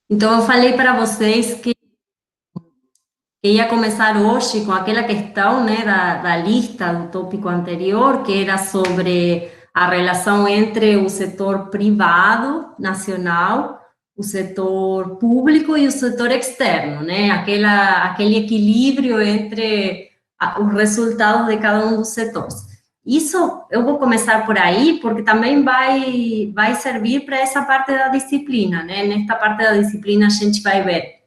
Então, eu falei para vocês que ia começar hoje com aquela questão, né, da lista do tópico anterior, que era sobre a relação entre o setor privado nacional, o setor público e o setor externo, né, aquele equilíbrio entre os resultados de cada um dos setores. Isso eu vou começar por aí, porque também vai servir para essa parte da disciplina, né? Nesta parte da disciplina a gente vai ver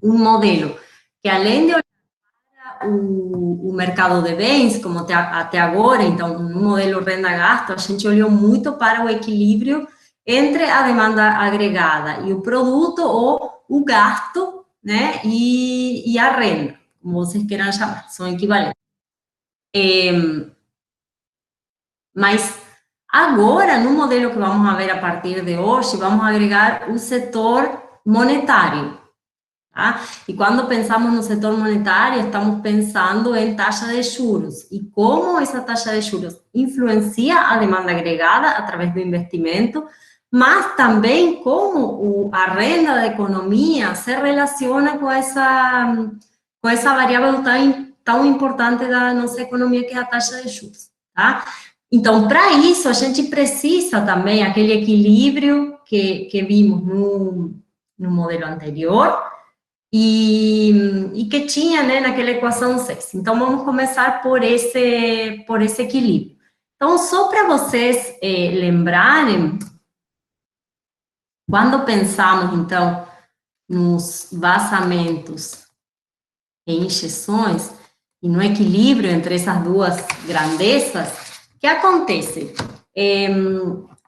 um modelo que, além de o mercado de bens, como até agora, então, no modelo renda-gasto, a gente olhou muito para o equilíbrio entre a demanda agregada e o produto, ou o gasto, né, e a renda, como vocês queiram chamar, são equivalentes. Mas agora, no modelo que vamos ver a partir de hoje, vamos agregar o setor monetário. Tá? E quando pensamos no setor monetário, estamos pensando em taxa de juros e como essa taxa de juros influencia a demanda agregada através do investimento, mas também como a renda da economia se relaciona com essa variável tão importante da nossa economia, que é a taxa de juros. Tá? Então, para isso, a gente precisa também aquele equilíbrio que vimos no modelo anterior, e que tinha, né, naquela equação 6. Então, vamos começar por esse equilíbrio. Então, só para vocês lembrarem, quando pensamos, então, nos vazamentos e injeções, e no equilíbrio entre essas duas grandezas, o que acontece?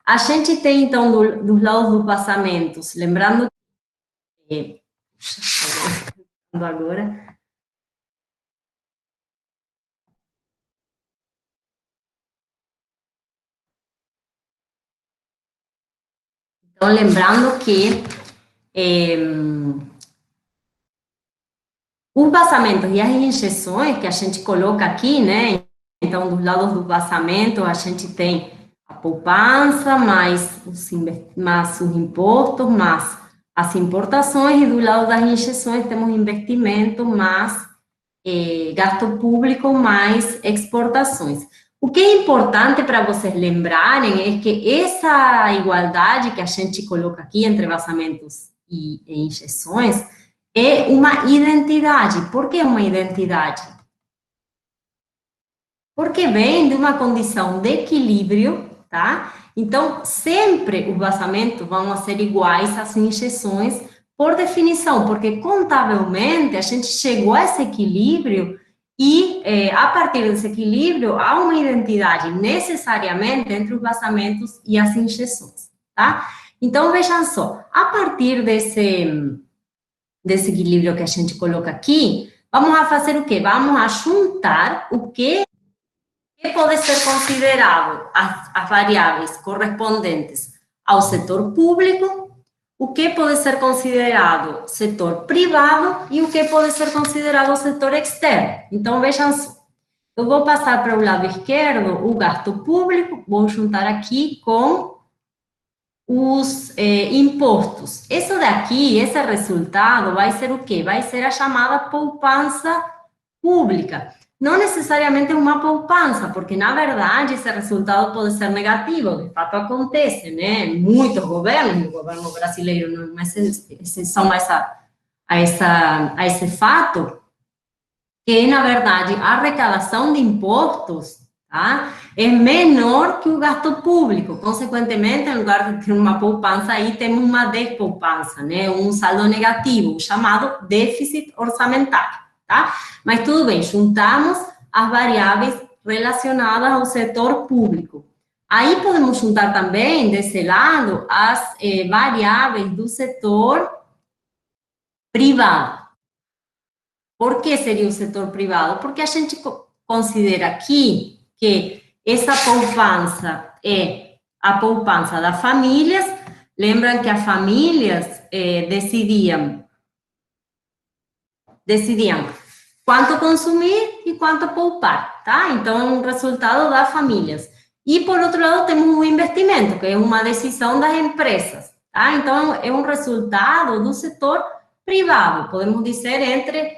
A gente tem, então, dos lados dos vazamentos, lembrando que... agora... Então, lembrando que os vazamentos e as injeções que a gente coloca aqui, né? Então, dos lados do vazamento, a gente tem a poupança, mais os impostos, mais as importações, e do lado das injeções temos investimento, mais gasto público, mais exportações. O que é importante para vocês lembrarem é que essa igualdade que a gente coloca aqui entre vazamentos e injeções é uma identidade. Por que uma identidade? Porque vem de uma condição de equilíbrio, tá? Então, sempre os vazamentos vão ser iguais às injeções, por definição, porque contabilmente a gente chegou a esse equilíbrio e, a partir desse equilíbrio, há uma identidade necessariamente entre os vazamentos e as injeções, tá? Então, vejam só, a partir desse equilíbrio que a gente coloca aqui, vamos a fazer o quê? Vamos a juntar o que pode ser considerado as variáveis correspondentes ao setor público, o que pode ser considerado setor privado e o que pode ser considerado setor externo. Então, vejam só, eu vou passar para o lado esquerdo o gasto público, vou juntar aqui com os impostos. Isso daqui, esse resultado, vai ser o quê? Vai ser a chamada poupança pública. Não necessariamente uma poupança, porque, na verdade, esse resultado pode ser negativo, de fato acontece, né? Muitos governos, o governo brasileiro não é exceção a esse fato, que, na verdade, a arrecadação de impostos, tá, é menor que o gasto público. Consequentemente, em lugar de ter uma poupança aí, temos uma despoupança, né? Um saldo negativo, chamado déficit orçamentário, tá? Mas tudo bem, juntamos as variáveis relacionadas ao setor público. Aí podemos juntar também, desse lado, as variáveis do setor privado. Por que seria o setor privado? Porque a gente considera aqui que essa poupança é a poupança das famílias. Lembram que as famílias decidiam quanto consumir e quanto poupar, tá? Então, é um resultado das famílias. E, por outro lado, temos um investimento, que é uma decisão das empresas, tá? Então, é um resultado do setor privado, podemos dizer, entre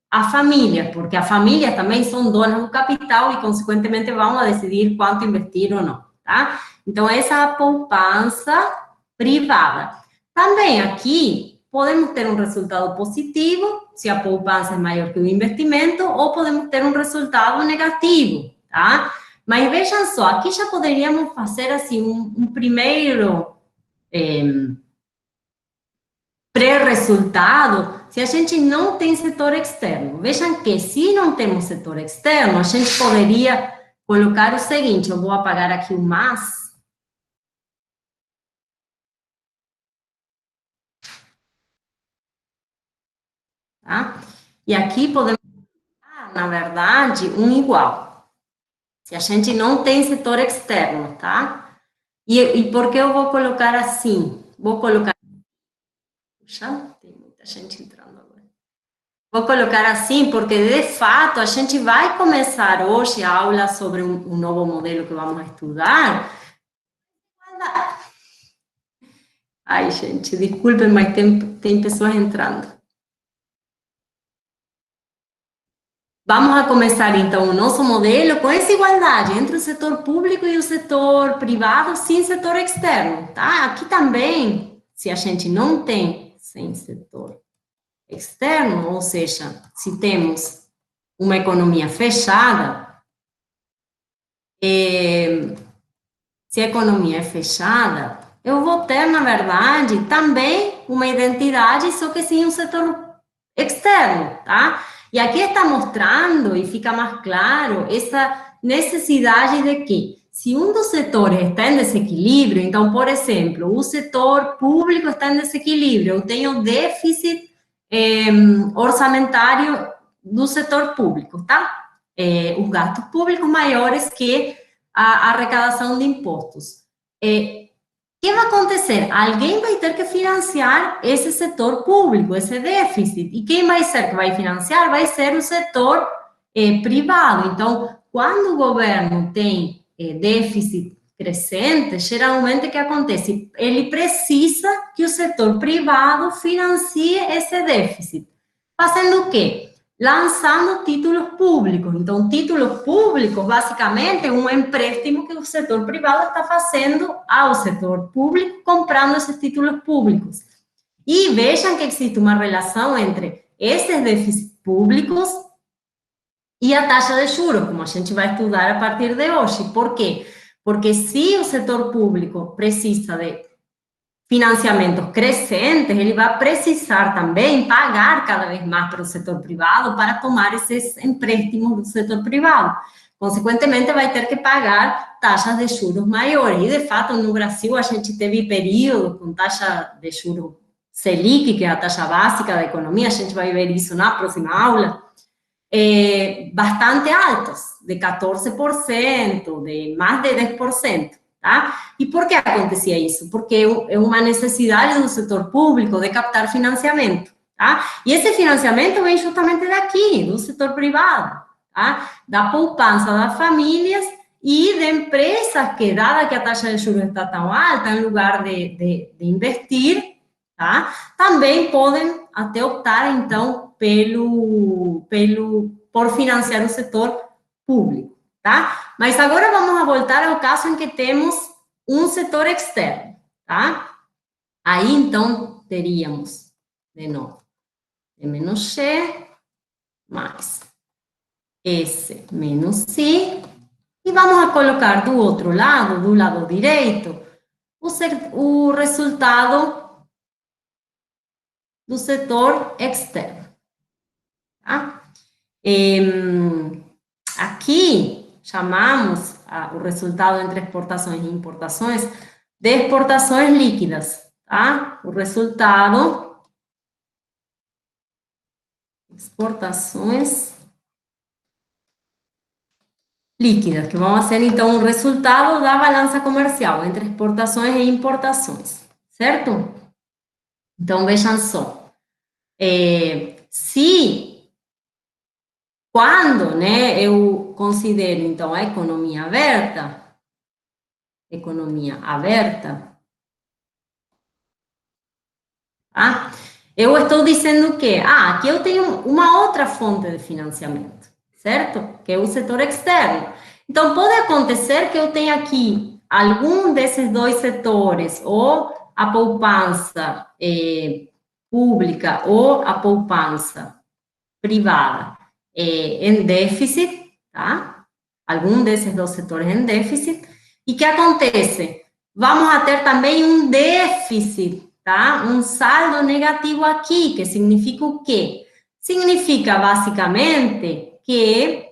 a família, porque a família também são donas do capital e, consequentemente, vão a decidir quanto investir ou não, tá? Então, essa é a poupança privada. Também aqui, podemos ter um resultado positivo, se a poupança é maior que o investimento, ou podemos ter um resultado negativo, tá? Mas vejam só, aqui já poderíamos fazer, assim, um primeiro pré-resultado se a gente não tem setor externo. Vejam que se não temos setor externo, a gente poderia colocar o seguinte, eu vou apagar aqui o mas, tá? E aqui podemos, na verdade, um igual. Se a gente não tem setor externo, tá? E por que eu vou colocar assim? Vou colocar... Puxa, tem muita gente entrando agora. Vou colocar assim, porque de fato a gente vai começar hoje a aula sobre um novo modelo que vamos estudar. Ai, gente, desculpem, mas tem pessoas entrando. Vamos a começar então o nosso modelo com essa igualdade entre o setor público e o setor privado sem setor externo, tá? Aqui também, se a gente não tem sem setor externo, ou seja, se temos uma economia fechada, se a economia é fechada, eu vou ter, na verdade, também uma identidade, só que sem um setor externo, tá? E aqui está mostrando, e fica mais claro, essa necessidade de que, se um dos setores está em desequilíbrio, então, por exemplo, o setor público está em desequilíbrio, eu tenho déficit orçamentário do setor público, tá? Os gastos públicos maiores que a arrecadação de impostos. O que vai acontecer? Alguém vai ter que financiar esse setor público, esse déficit. E quem vai ser que vai financiar? Vai ser o setor privado. Então, quando o governo tem déficit crescente, geralmente o que acontece? Ele precisa que o setor privado financie esse déficit. Fazendo o quê? Lançando títulos públicos. Então, títulos públicos, basicamente, é um empréstimo que o setor privado está fazendo ao setor público, comprando esses títulos públicos. E vejam que existe uma relação entre esses déficits públicos e a taxa de juros, como a gente vai estudar a partir de hoje. Por quê? Porque se o setor público precisa de financiamentos crescentes, ele vai precisar também pagar cada vez mais para o setor privado para tomar esses empréstimos do setor privado. Consequentemente, vai ter que pagar taxas de juros maiores. E, de fato, no Brasil, a gente teve período com taxa de juros Selic, que é a taxa básica da economia, a gente vai ver isso na próxima aula, bastante altos, de 14%, de mais de 10%. Tá? E por que acontecia isso? Porque é uma necessidade do setor público de captar financiamento. Tá? E esse financiamento vem justamente daqui, do setor privado, tá? Da poupança das famílias e de empresas que, dada que a taxa de juros está tão alta, em lugar de investir, tá? Também podem até optar, então, por financiar o setor público. Tá? Mas agora vamos a voltar ao caso em que temos um setor externo, tá? Aí, então, teríamos, de novo, E menos G mais S menos I, e vamos a colocar do outro lado, do lado direito, o resultado do setor externo, tá? Aqui, chamamos o resultado entre exportações e importações de exportações líquidas, tá? O resultado, exportações líquidas, que vão ser, então, o resultado da balança comercial entre exportações e importações, certo? Então, vejam só. Quando, né, eu considero, então, a economia aberta, tá? Eu estou dizendo que, aqui eu tenho uma outra fonte de financiamento, certo? Que é o setor externo. Então, pode acontecer que eu tenha aqui algum desses dois setores, ou a poupança pública ou a poupança privada em déficit, tá? Algum desses dois setores em déficit. E que acontece? Vamos a ter também um déficit, tá? Um saldo negativo aqui, que significa o quê? Significa, basicamente, que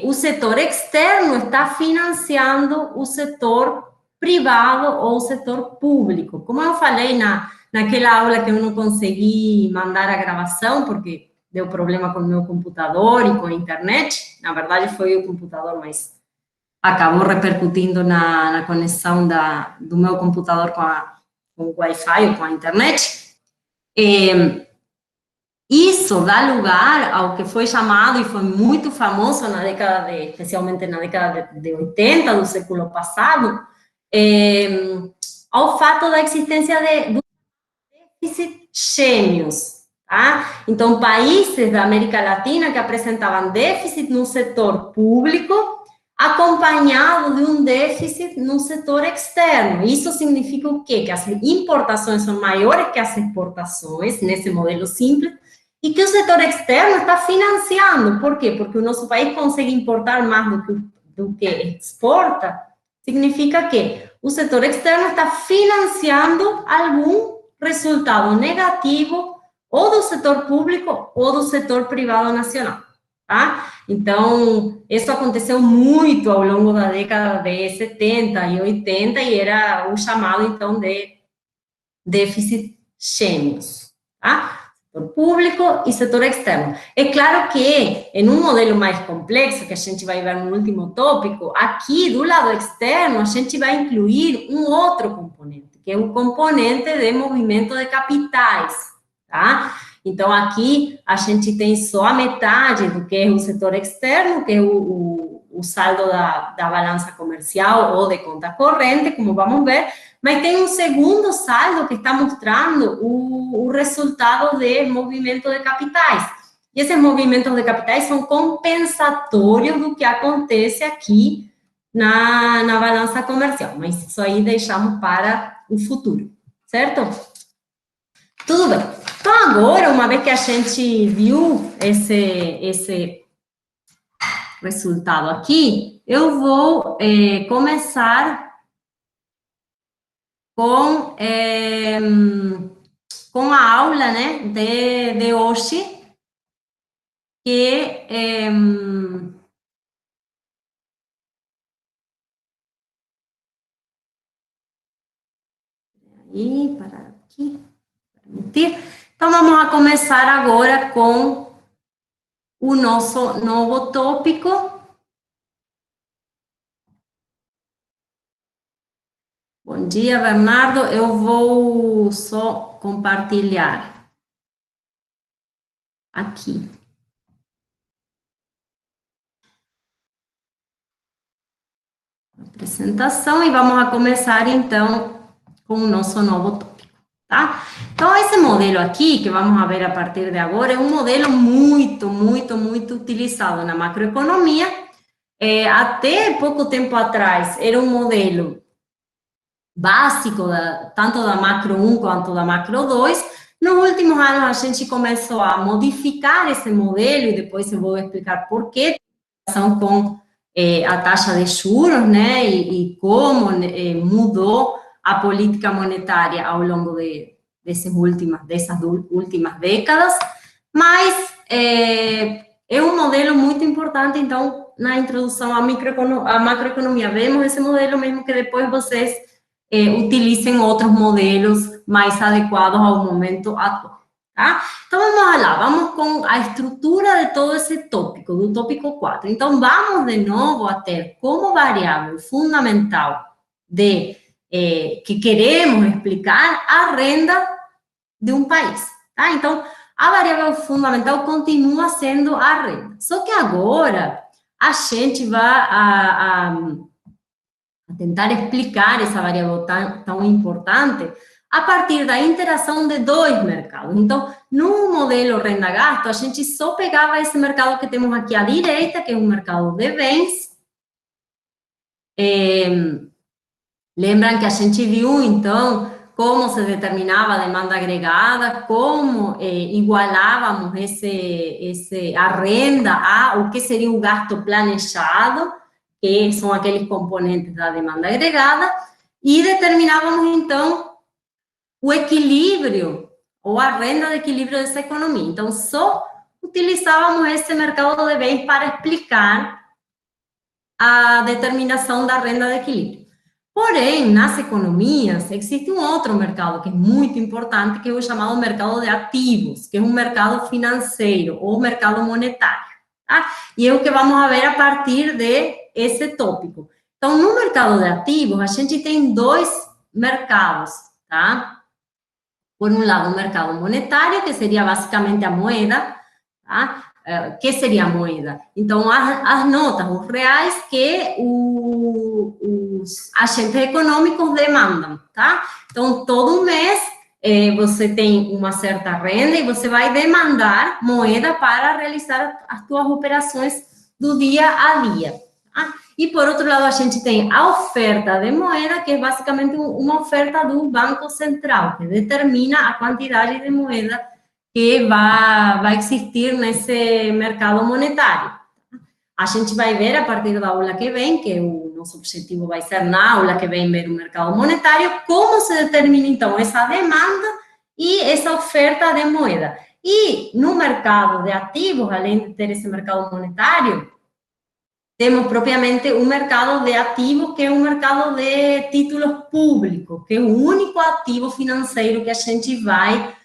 o setor externo está financiando o setor privado ou o setor público. Como eu falei naquela aula que eu não consegui mandar a gravação, porque deu problema com o meu computador e com a internet, na verdade foi o computador, mas acabou repercutindo na conexão do meu computador com o Wi-Fi ou com a internet. Isso dá lugar ao que foi chamado e foi muito famoso na década especialmente na década de 80 do século passado, ao fato da existência de déficit gêmeos, tá? Então, países da América Latina que apresentavam déficit no setor público, acompanhado de um déficit no setor externo. Isso significa o quê? Que as importações são maiores que as exportações, nesse modelo simples, e que o setor externo está financiando. Por quê? Porque o nosso país consegue importar mais do que exporta, significa que o setor externo está financiando algum resultado negativo ou do setor público ou do setor privado nacional, tá? Então, isso aconteceu muito ao longo da década de 70 e 80 e era o chamado, então, de déficit gêmeos, tá? Setor público e setor externo. É claro que, em um modelo mais complexo, que a gente vai ver no último tópico, aqui, do lado externo, a gente vai incluir um outro componente, que é o componente de movimento de capitais, tá? Então, aqui, a gente tem só a metade do que é o setor externo, que é o saldo da balança comercial ou de conta corrente, como vamos ver, mas tem um segundo saldo que está mostrando o resultado de movimento de capitais. E esses movimentos de capitais são compensatórios do que acontece aqui na balança comercial, mas isso aí deixamos para o futuro, certo? Tudo bem. Então, agora, uma vez que a gente viu esse resultado aqui, eu vou começar com a aula, né, de hoje, que aí, para aqui, permitir. Então, vamos a começar agora com o nosso novo tópico. Bom dia, Bernardo. Eu vou só compartilhar aqui. Apresentação e vamos a começar, então, com o nosso novo tópico, tá? Então, esse modelo aqui, que vamos a ver a partir de agora, é um modelo muito, muito, muito utilizado na macroeconomia. Até pouco tempo atrás, era um modelo básico, tanto da macro 1 quanto da macro 2. Nos últimos anos, a gente começou a modificar esse modelo, e depois eu vou explicar por quê, com a taxa de juros, né, e como mudou a política monetária ao longo dessas últimas décadas, mas é um modelo muito importante. Então, na introdução à macroeconomia, vemos esse modelo, mesmo que depois vocês utilizem outros modelos mais adequados ao momento atual, tá? Então, vamos lá, vamos com a estrutura de todo esse tópico, do tópico 4. Então, vamos de novo a ter como variável fundamental que queremos explicar a renda de um país, tá? Então, a variável fundamental continua sendo a renda. Só que agora, a gente vai a tentar explicar essa variável tão importante a partir da interação de dois mercados. Então, no modelo renda-gasto, a gente só pegava esse mercado que temos aqui à direita, que é um mercado de bens. Lembram que a gente viu, então, como se determinava a demanda agregada, como igualávamos a renda ao que seria o gasto planejado, que são aqueles componentes da demanda agregada, e determinávamos, então, o equilíbrio, ou a renda de equilíbrio dessa economia. Então, só utilizávamos esse mercado de bens para explicar a determinação da renda de equilíbrio. Porém, nas economias, existe um outro mercado que é muito importante, que é o chamado mercado de ativos, que é um mercado financeiro ou mercado monetário. Tá? E é o que vamos ver a partir desse tópico. Então, no mercado de ativos, a gente tem dois mercados, tá? Por um lado, o mercado monetário, que seria basicamente a moeda, tá? Que seria a moeda? Então, as notas, os reais que os agentes econômicos demandam, tá? Então, todo mês você tem uma certa renda e você vai demandar moeda para realizar as suas operações do dia a dia. Tá? E, por outro lado, a gente tem a oferta de moeda, que é basicamente uma oferta do Banco Central, que determina a quantidade de moeda que vai existir nesse mercado monetário. A gente vai ver a partir da aula que vem, que o nosso objetivo vai ser na aula que vem ver o mercado monetário, como se determina, então, essa demanda e essa oferta de moeda. E no mercado de ativos, além de ter esse mercado monetário, temos propriamente um mercado de ativos, que é um mercado de títulos públicos, que é o único ativo financeiro que a gente vai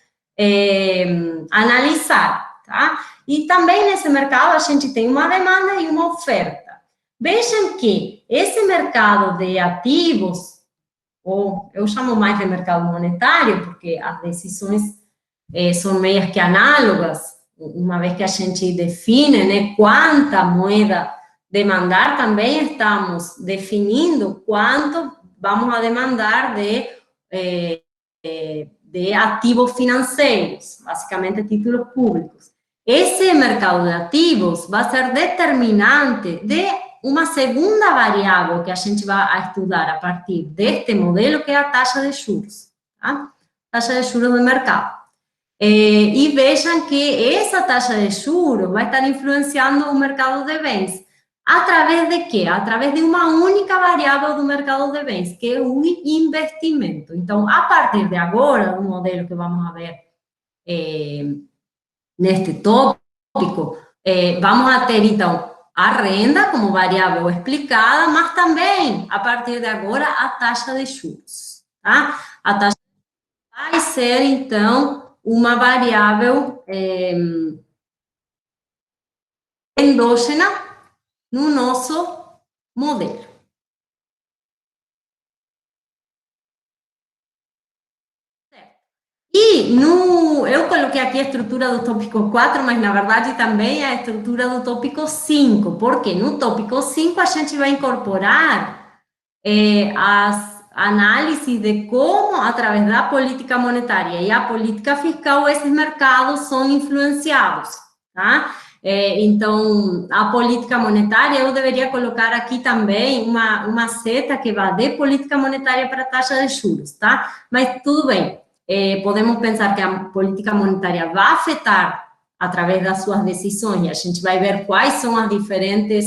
analisar, tá? E também nesse mercado a gente tem uma demanda e uma oferta. Vejam que esse mercado de ativos, ou eu chamo mais de mercado monetário, porque as decisões são meio que análogas, uma vez que a gente define, né, quanta moeda demandar, também estamos definindo quanto vamos a demandar de ativos financeiros, basicamente títulos públicos. Esse mercado de ativos vai ser determinante de uma segunda variável que a gente vai estudar a partir deste modelo, que é a taxa de juros, tá? Taxa de juros do mercado. E vejam que essa taxa de juros vai estar influenciando o mercado de bens. Através de quê? Através de uma única variável do mercado de bens, que é o investimento. Então, a partir de agora, o modelo que vamos ver neste tópico, vamos a ter, então, a renda como variável explicada, mas também, a partir de agora, a taxa de juros. Tá? A taxa vai ser, então, uma variável endógena no nosso modelo. E eu coloquei aqui a estrutura do tópico 4, mas na verdade também a estrutura do tópico 5, porque no tópico 5 a gente vai incorporar as análises de como, através da política monetária e a política fiscal, esses mercados são influenciados, tá? Então, a política monetária, eu deveria colocar aqui também uma seta que vai de política monetária para taxa de juros, tá? Mas tudo bem, podemos pensar que a política monetária vai afetar através das suas decisões, e a gente vai ver quais são as diferentes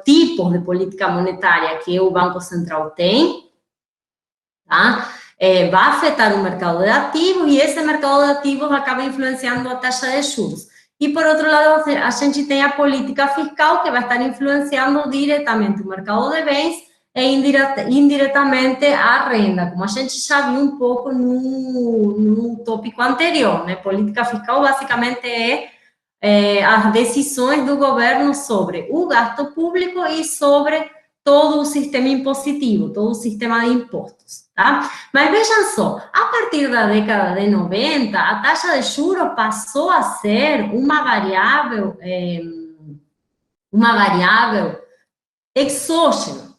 tipos de política monetária que o Banco Central tem, tá? Vai afetar o mercado de ativos, e esse mercado de ativos acaba influenciando a taxa de juros. E, por outro lado, a gente tem a política fiscal, que vai estar influenciando diretamente o mercado de bens e indiretamente a renda, como a gente já viu um pouco no tópico anterior, né? Política fiscal, basicamente, as decisões do governo sobre o gasto público e sobre todo o sistema impositivo, todo o sistema de impostos, tá? Mas vejam só, a partir da década de 90, a taxa de juros passou a ser uma variável exógena,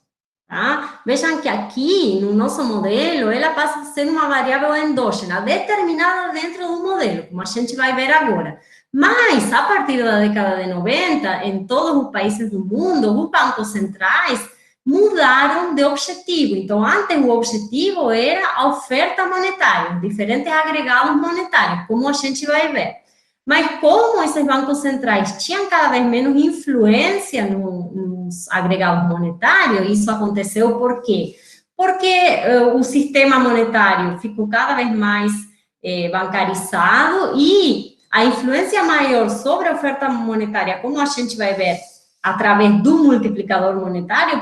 Tá? Vejam que aqui, no nosso modelo, ela passa a ser uma variável endógena, determinada dentro do modelo, como a gente vai ver agora. Mas, a partir da década de 90, em todos os países do mundo, os bancos centrais mudaram de objetivo. Então, antes o objetivo era a oferta monetária, diferentes agregados monetários, como a gente vai ver. Mas como esses bancos centrais tinham cada vez menos influência nos agregados monetários, isso aconteceu por quê? Porque o sistema monetário ficou cada vez mais bancarizado e a influência maior sobre a oferta monetária, como a gente vai ver através do multiplicador monetário,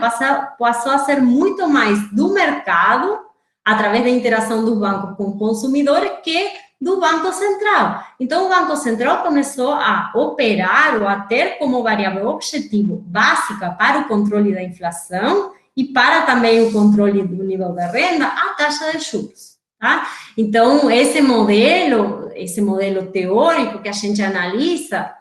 passou a ser muito mais do mercado, através da interação do banco com o consumidor, que do Banco Central. Então, o Banco Central começou a operar ou a ter como variável objetivo básica para o controle da inflação e para também o controle do nível da renda, a taxa de juros. Tá? Então, esse modelo teórico que a gente analisa,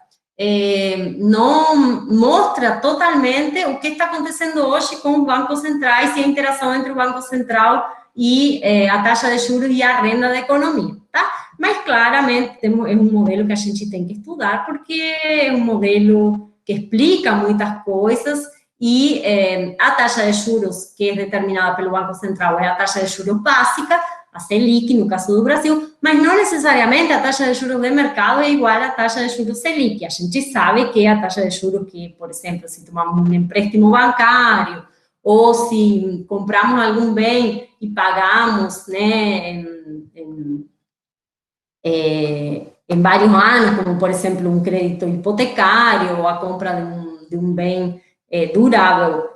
não mostra totalmente o que está acontecendo hoje com os bancos centrais e a interação entre o Banco Central e a taxa de juros e a renda da economia, tá? Mas, claramente, é um modelo que a gente tem que estudar, porque é um modelo que explica muitas coisas e a taxa de juros que é determinada pelo Banco Central é a taxa de juros básica, a Selic, no caso do Brasil, mas não necessariamente a taxa de juros de mercado é igual à taxa de juros Selic. A gente sabe que a taxa de juros que, por exemplo, se tomamos um empréstimo bancário ou se compramos algum bem e pagamos, né, em vários anos, como, por exemplo, um crédito hipotecário ou a compra de um bem durável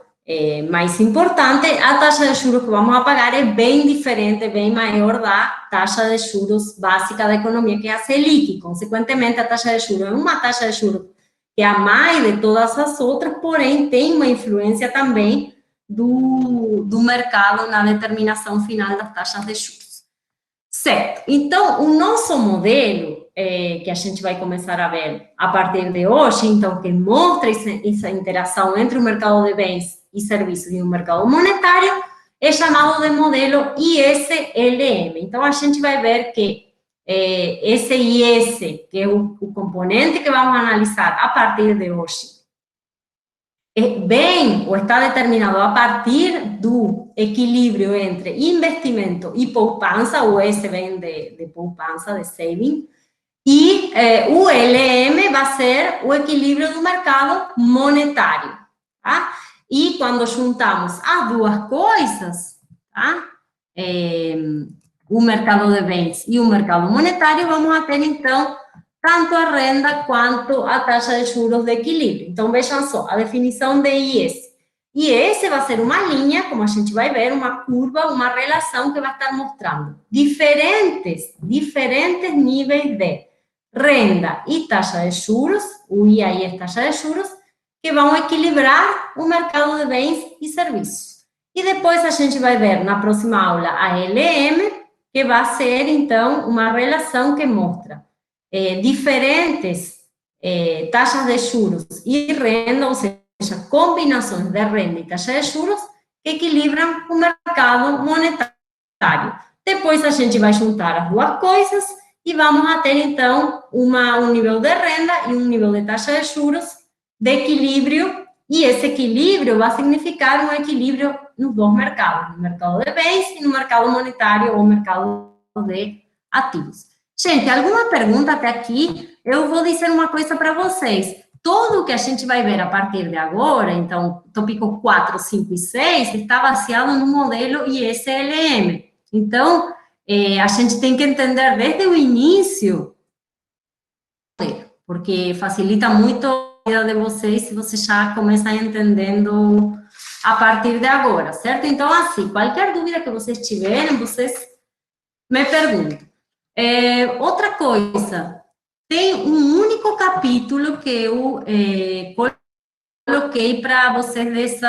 mais importante, a taxa de juros que vamos a pagar é bem diferente, bem maior da taxa de juros básica da economia, que é a Selic. Consequentemente, a taxa de juros é uma taxa de juros que é a mais de todas as outras, porém tem uma influência também do mercado na determinação final das taxas de juros. Certo. Então, o nosso modelo, que a gente vai começar a ver a partir de hoje, então, que mostra essa interação entre o mercado de bens e serviços e o mercado monetário, é chamado de modelo ISLM. Então, a gente vai ver que esse IS, que é o componente que vamos analisar a partir de hoje, vem ou está determinado a partir do equilíbrio entre investimento e poupança, o S vem de poupança, de saving, e o LM vai ser o equilíbrio do mercado monetário, tá? E quando juntamos as duas coisas, tá? O mercado de bens e o mercado monetário, vamos a ter, então, tanto a renda quanto a taxa de juros de equilíbrio. Então, vejam só, a definição de IS. IS vai ser uma linha, como a gente vai ver, uma curva, uma relação que vai estar mostrando diferentes níveis de renda e taxa de juros, o I aí é taxa de juros, que vão equilibrar o mercado de bens e serviços. E depois a gente vai ver na próxima aula a LM, que vai ser, então, uma relação que mostra diferentes taxas de juros e renda, ou seja, combinações de renda e taxa de juros que equilibram o mercado monetário. Depois a gente vai juntar as duas coisas e vamos a ter, então, um nível de renda e um nível de taxa de juros de equilíbrio, e esse equilíbrio vai significar um equilíbrio nos dois mercados, no mercado de bens e no mercado monetário ou mercado de ativos. Gente, alguma pergunta até aqui? Eu vou dizer uma coisa para vocês. Tudo que a gente vai ver a partir de agora, então, tópico 4, 5 e 6, está baseado no modelo ISLM. Então, a gente tem que entender desde o início, porque facilita muito a vida de vocês se vocês já começam entendendo a partir de agora, certo? Então, assim, qualquer dúvida que vocês tiverem, vocês me perguntam. Outra coisa, tem um único capítulo que eu coloquei para vocês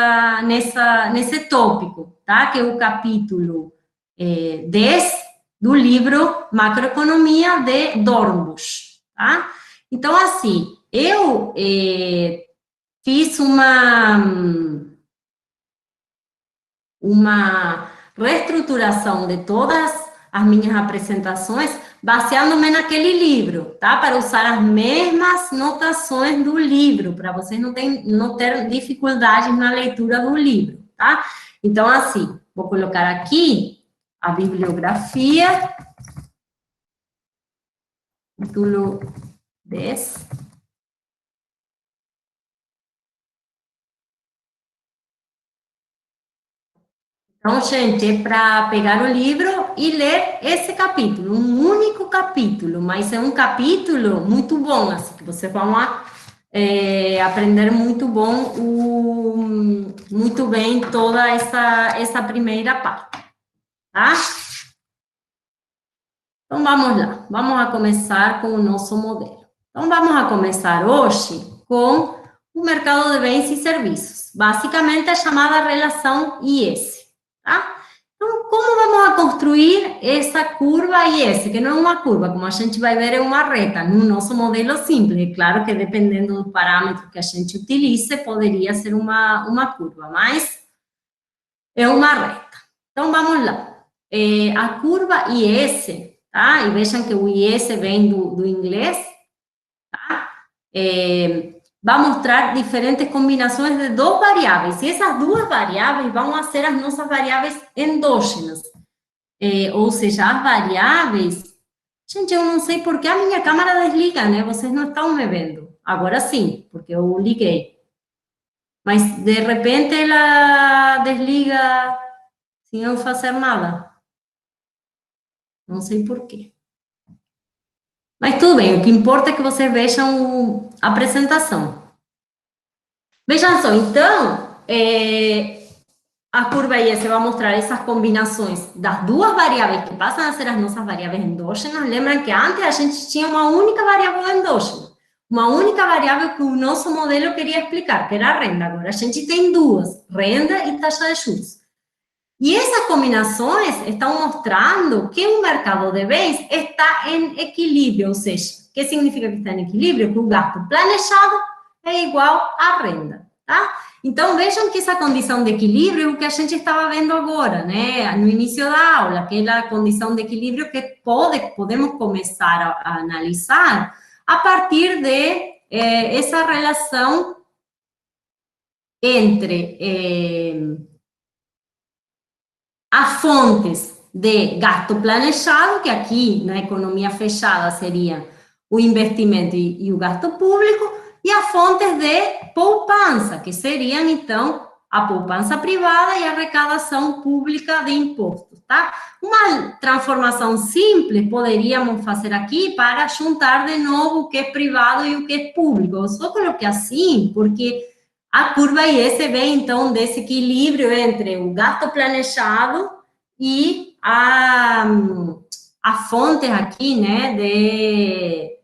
nesse tópico, tá? Que é o capítulo 10 do livro Macroeconomia de Dornbusch, tá? Então, assim, eu fiz uma reestruturação de todas as minhas apresentações, baseando-me naquele livro, tá? Para usar as mesmas notações do livro, para vocês não ter dificuldades na leitura do livro, tá? Então, assim, vou colocar aqui a bibliografia, título 10. Então, gente, é para pegar o livro e ler esse capítulo, um único capítulo, mas é um capítulo muito bom, assim, que vocês vão aprender muito bem toda essa primeira parte, tá? Então, vamos lá, vamos a começar com o nosso modelo. Então, vamos a começar hoje com o mercado de bens e serviços, basicamente a chamada relação IS, tá? Então, como vamos a construir essa curva IS, que não é uma curva, como a gente vai ver, é uma reta, no nosso modelo simples. É claro que dependendo do parâmetro que a gente utilize, poderia ser uma curva, mas é uma reta. Então, vamos lá. A curva IS, tá? E vejam que o IS vem do inglês, tá? Vai mostrar diferentes combinações de duas variáveis. E essas duas variáveis vão ser as nossas variáveis endógenas. Ou seja, as variáveis... Gente, eu não sei por que a minha câmera desliga, né? Vocês não estão me vendo. Agora sim, porque eu liguei. Mas, de repente, ela desliga sem eu fazer nada. Não sei por quê. Mas tudo bem, o que importa é que vocês vejam a apresentação. Vejam só, então, a curva IS vai mostrar essas combinações das duas variáveis que passam a ser as nossas variáveis endógenas. Lembram que antes a gente tinha uma única variável endógena, uma única variável que o nosso modelo queria explicar, que era a renda. Agora a gente tem duas, renda e taxa de juros. E essas combinações estão mostrando que o mercado de bens está em equilíbrio, ou seja, o que significa que está em equilíbrio? Que o gasto planejado é igual à renda, tá? Então, vejam que essa condição de equilíbrio é o que a gente estava vendo agora, né? No início da aula, aquela condição de equilíbrio que podemos começar a analisar a partir de essa relação entre as fontes de gasto planejado, que aqui na economia fechada seria o investimento e o gasto público, e as fontes de poupança, que seriam, então, a poupança privada e a arrecadação pública de impostos, tá? Uma transformação simples poderíamos fazer aqui para juntar de novo o que é privado e o que é público. Eu só coloquei assim porque a curva IS vem, então, desse equilíbrio entre o gasto planejado e a fonte aqui, né,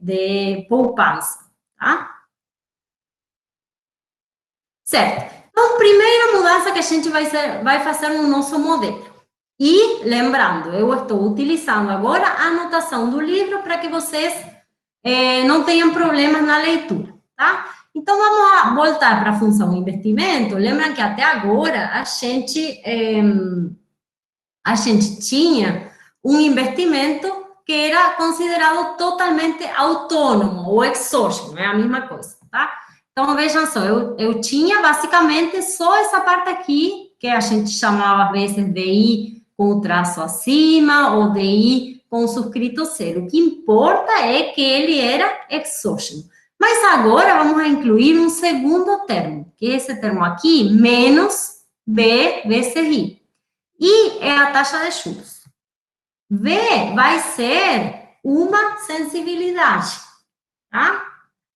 de poupança, tá? Certo. Então, primeira mudança que a gente vai fazer no nosso modelo. E, lembrando, eu estou utilizando agora a anotação do livro para que vocês não tenham problemas na leitura, tá? Então, vamos voltar para a função investimento. Lembram que até agora a gente tinha um investimento que era considerado totalmente autônomo ou exógeno, é a mesma coisa, tá? Então, vejam só, eu tinha basicamente só essa parte aqui, que a gente chamava às vezes de I com o traço acima ou de I com o subscrito zero. O que importa é que ele era exógeno. Mas agora vamos a incluir um segundo termo, que é esse termo aqui, menos B vezes I. I é a taxa de juros. V vai ser uma sensibilidade, tá?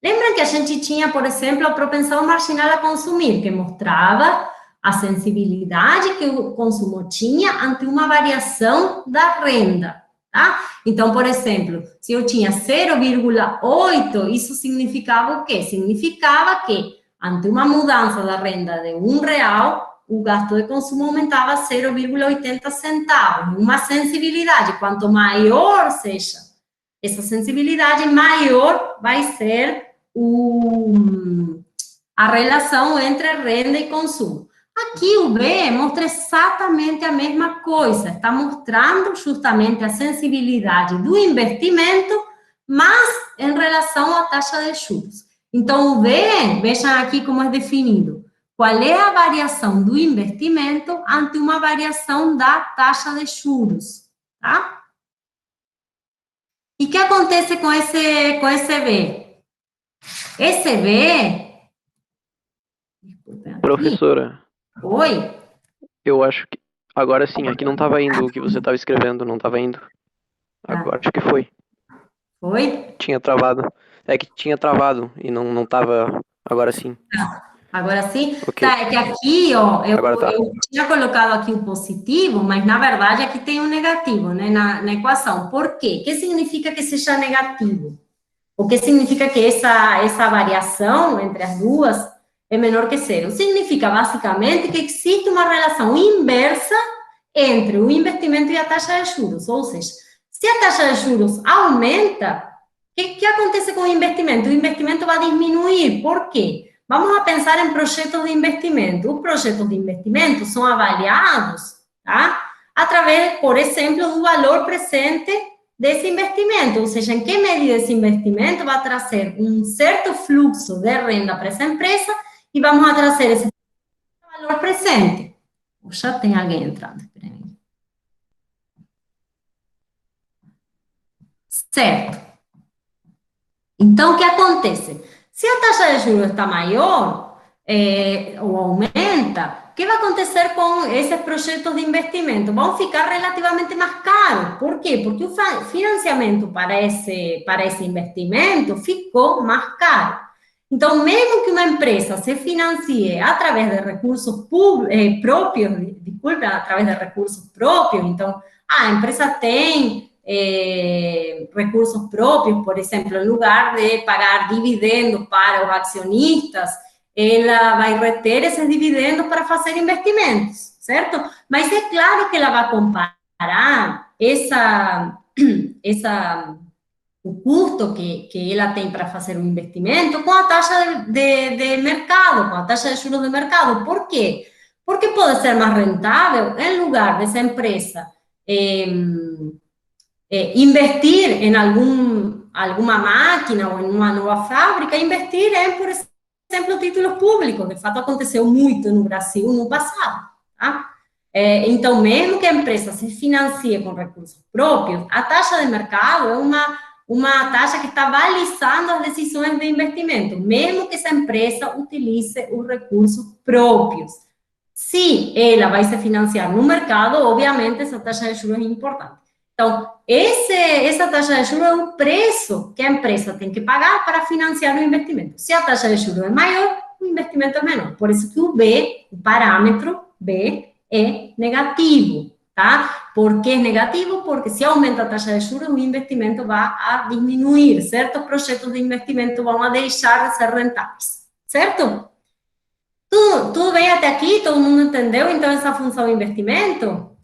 Lembram que a gente tinha, por exemplo, a propensão marginal a consumir, que mostrava a sensibilidade que o consumo tinha ante uma variação da renda, tá? Então, por exemplo, se eu tinha 0,8, isso significava o quê? Significava que, ante uma mudança da renda de R$ 1, o gasto de consumo aumentava 0,80 centavos. Uma sensibilidade, quanto maior seja essa sensibilidade, maior vai ser a relação entre renda e consumo. Aqui o B mostra exatamente a mesma coisa, está mostrando justamente a sensibilidade do investimento, mas em relação à taxa de juros. Então, o B, vejam aqui como é definido. Qual é a variação do investimento ante uma variação da taxa de juros, tá? E o que acontece com esse B? Esse B... Professora, Oi? eu acho que... Agora sim, aqui não estava indo o que você estava escrevendo, não estava indo. Agora acho que foi. Foi? Tinha travado. É que tinha travado e não estava... Agora sim. Agora sim, Ok, tá, é que aqui, ó, agora tá. eu tinha colocado aqui o positivo, mas na verdade aqui tem um negativo, né, na equação. Por quê? O que significa que seja negativo? O que significa que essa variação entre as duas é menor que zero? Significa, basicamente, que existe uma relação inversa entre o investimento e a taxa de juros. Ou seja, se a taxa de juros aumenta, o que acontece com o investimento? O investimento vai diminuir. Por quê? Vamos a pensar em projetos de investimento. Os projetos de investimento são avaliados, tá? Através, por exemplo, do valor presente desse investimento, ou seja, em que medida esse investimento vai trazer um certo fluxo de renda para essa empresa e vamos a trazer esse valor presente. Puxa, tem alguém entrando, espera aí. Certo. Então, o que acontece? Se a taxa de juros está maior, ou aumenta, o que vai acontecer com esses projetos de investimento? Vão ficar relativamente mais caros. Por quê? Porque o financiamento para esse investimento ficou mais caro. Então, mesmo que uma empresa se financie através de recursos próprios, desculpa, através de recursos próprios, então, a empresa tem recursos próprios, por exemplo, em lugar de pagar dividendos para os acionistas, ela vai reter esses dividendos para fazer investimentos, certo? Mas é claro que ela vai comparar o custo que ela tem para fazer um investimento com a taxa de mercado, com a taxa de juros de mercado. Por quê? Porque pode ser mais rentável, em lugar dessa empresa investir em alguma máquina ou em uma nova fábrica, investir em, por exemplo, títulos públicos. De fato, aconteceu muito no Brasil no passado. Tá? Então, mesmo que a empresa se financie com recursos próprios, a taxa de mercado é uma taxa que está balizando as decisões de investimento, mesmo que essa empresa utilize os recursos próprios. Se ela vai se financiar no mercado, obviamente, essa taxa de juros é importante. Então, essa taxa de juros é o preço que a empresa tem que pagar para financiar o investimento. Se a taxa de juros é maior, o investimento é menor. Por isso que o B, o parâmetro B, é negativo, tá? Por que é negativo? Porque se aumenta a taxa de juros, o investimento vai a diminuir. Certos projetos de investimento vão a deixar de ser rentáveis, certo? Tudo bem até aqui? Todo mundo entendeu, então, essa função de investimento?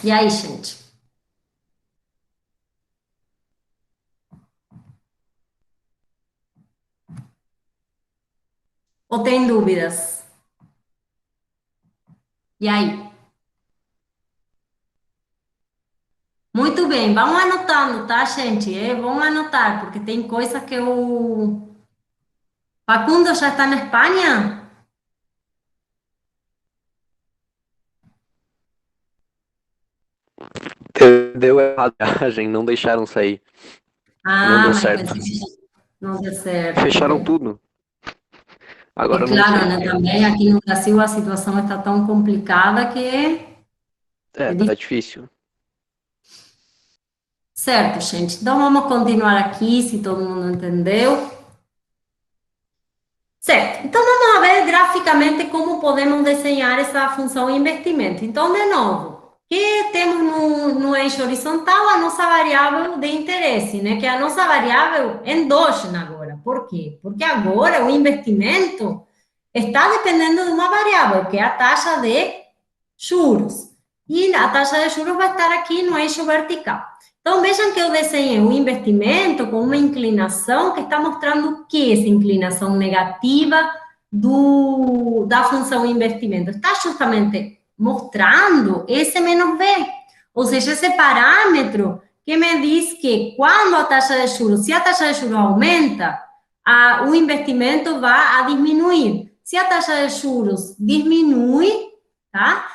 E aí, gente? Ou tem dúvidas? E aí? Muito bem, vamos anotando, tá, gente? Vamos anotar, porque tem coisas que o Facundo já está na Espanha? Deu errado a viagem, não deixaram sair. Não Ah, deu mas certo. pensei que não deu certo. Fecharam tudo. É Agora eu não claro, sei. né? Também aqui no Brasil a situação está tão complicada que é Tá difícil. difícil. Certo, gente. Então vamos continuar aqui, se todo mundo entendeu. Certo. Então vamos a ver graficamente como podemos desenhar essa função investimento. Então, de novo, que temos no eixo horizontal a nossa variável de interesse, né? Que é a nossa variável endógena agora. Por quê? Porque agora o investimento está dependendo de uma variável, que é a taxa de juros. E a taxa de juros vai estar aqui no eixo vertical. Então, vejam que eu desenhei um investimento com uma inclinação que está mostrando o que essa inclinação negativa da função investimento. Está justamente mostrando esse menos B, ou seja, esse parâmetro que me diz que quando a taxa de juros, se a taxa de juros aumenta, o investimento vai a diminuir. Se a taxa de juros diminui, tá?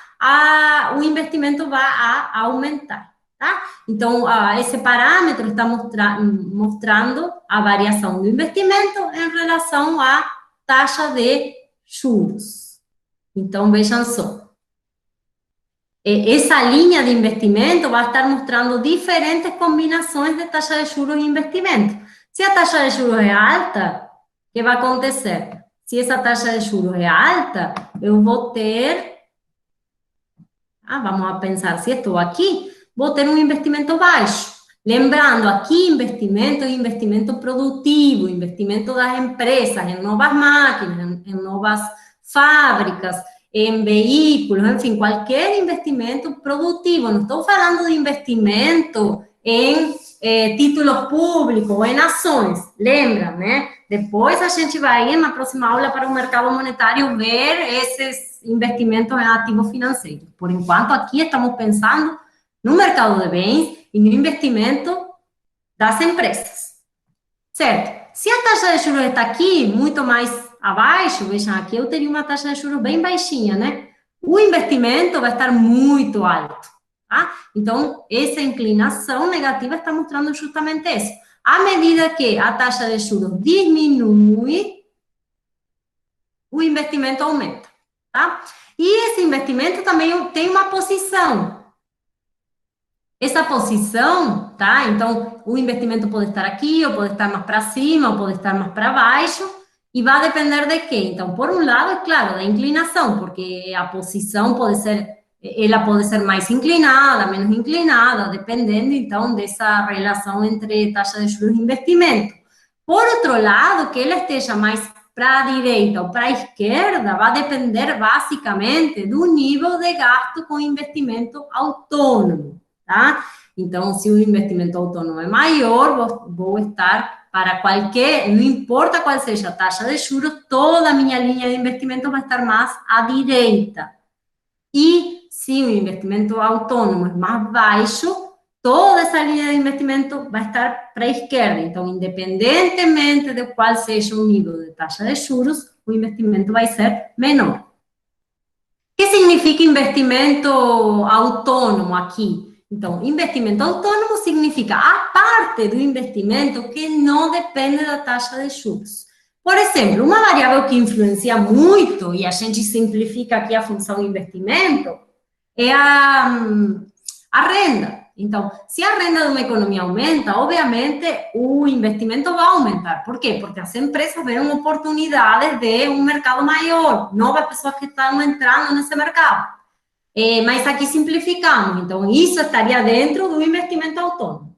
O investimento vai a aumentar, tá? Então, esse parâmetro está mostrando a variação do investimento em relação à taxa de juros. Então, vejam só. Essa linha de investimento vai estar mostrando diferentes combinações de taxa de juros e investimento. Se a taxa de juros é alta, o que vai acontecer? Se essa taxa de juros é alta, eu vou ter... vamos a pensar, se estou aqui, vou ter um investimento baixo. Lembrando, aqui investimento é investimento produtivo, investimento das empresas em novas máquinas, em novas fábricas, em veículos, enfim, qualquer investimento produtivo. Não estou falando de investimento em títulos públicos ou em ações. Lembra, né? Depois a gente vai, na próxima aula para o mercado monetário, ver esses investimentos em ativos financeiros. Por enquanto, aqui estamos pensando no mercado de bens e no investimento das empresas. Certo? Se a taxa de juros está aqui, muito mais abaixo, vejam aqui, eu teria uma taxa de juros bem baixinha, né? O investimento vai estar muito alto, tá? Então, essa inclinação negativa está mostrando justamente isso. À medida que a taxa de juros diminui, o investimento aumenta, tá? E esse investimento também tem uma posição. Essa posição, tá? Então, o investimento pode estar aqui, ou pode estar mais para cima, ou pode estar mais para baixo, e vai depender de quê? Então, por um lado, é claro, da inclinação, porque a posição ela pode ser mais inclinada, menos inclinada, dependendo, então, dessa relação entre taxa de juros e investimento. Por outro lado, que ela esteja mais para a direita ou para a esquerda, vai depender, basicamente, do nível de gasto com investimento autônomo. Tá? Então, se o investimento autônomo é maior, vou estar para qualquer, não importa qual seja a taxa de juros, toda a minha linha de investimento vai estar mais à direita. E se o investimento autônomo é mais baixo, toda essa linha de investimento vai estar para a esquerda. Então, independentemente de qual seja o nível de taxa de juros, o investimento vai ser menor. O que significa investimento autônomo aqui? Então, investimento autônomo significa a parte do investimento que não depende da taxa de juros. Por exemplo, uma variável que influencia muito, e a gente simplifica aqui a função investimento, é a renda. Então, se a renda de uma economia aumenta, obviamente o investimento vai aumentar. Por quê? Porque as empresas veem oportunidades de um mercado maior, novas pessoas que estão entrando nesse mercado. Mas aqui simplificamos, então isso estaria dentro do investimento autônomo.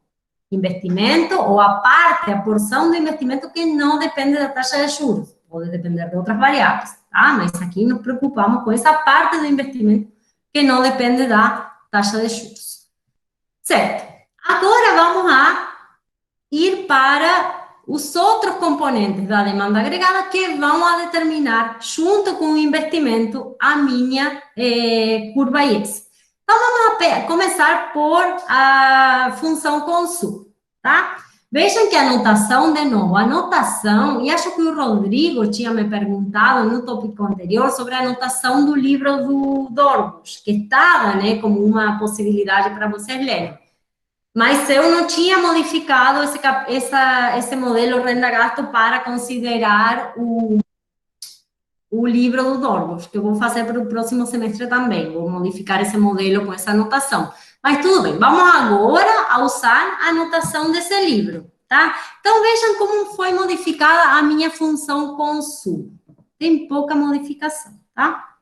Investimento ou a parte, a porção do investimento que não depende da taxa de juros, pode depender de outras variáveis, tá? Mas aqui nos preocupamos com essa parte do investimento que não depende da taxa de juros. Certo. Agora vamos a ir para os outros componentes da demanda agregada que vão a determinar, junto com o investimento, a minha curva IS. Então, vamos a começar por a função consumo, tá? Vejam que a anotação, de novo, a anotação, e acho que o Rodrigo tinha me perguntado no tópico anterior sobre a anotação do livro do Dorgus, que estava, né, como uma possibilidade para vocês lerem. Mas eu não tinha modificado esse modelo renda-gasto para considerar o livro do Dorgus, que eu vou fazer para o próximo semestre também. Vou modificar esse modelo com essa anotação. Mas tudo bem, vamos agora a usar a anotação desse livro, tá? Então, vejam como foi modificada a minha função consumo. Tem pouca modificação, tá?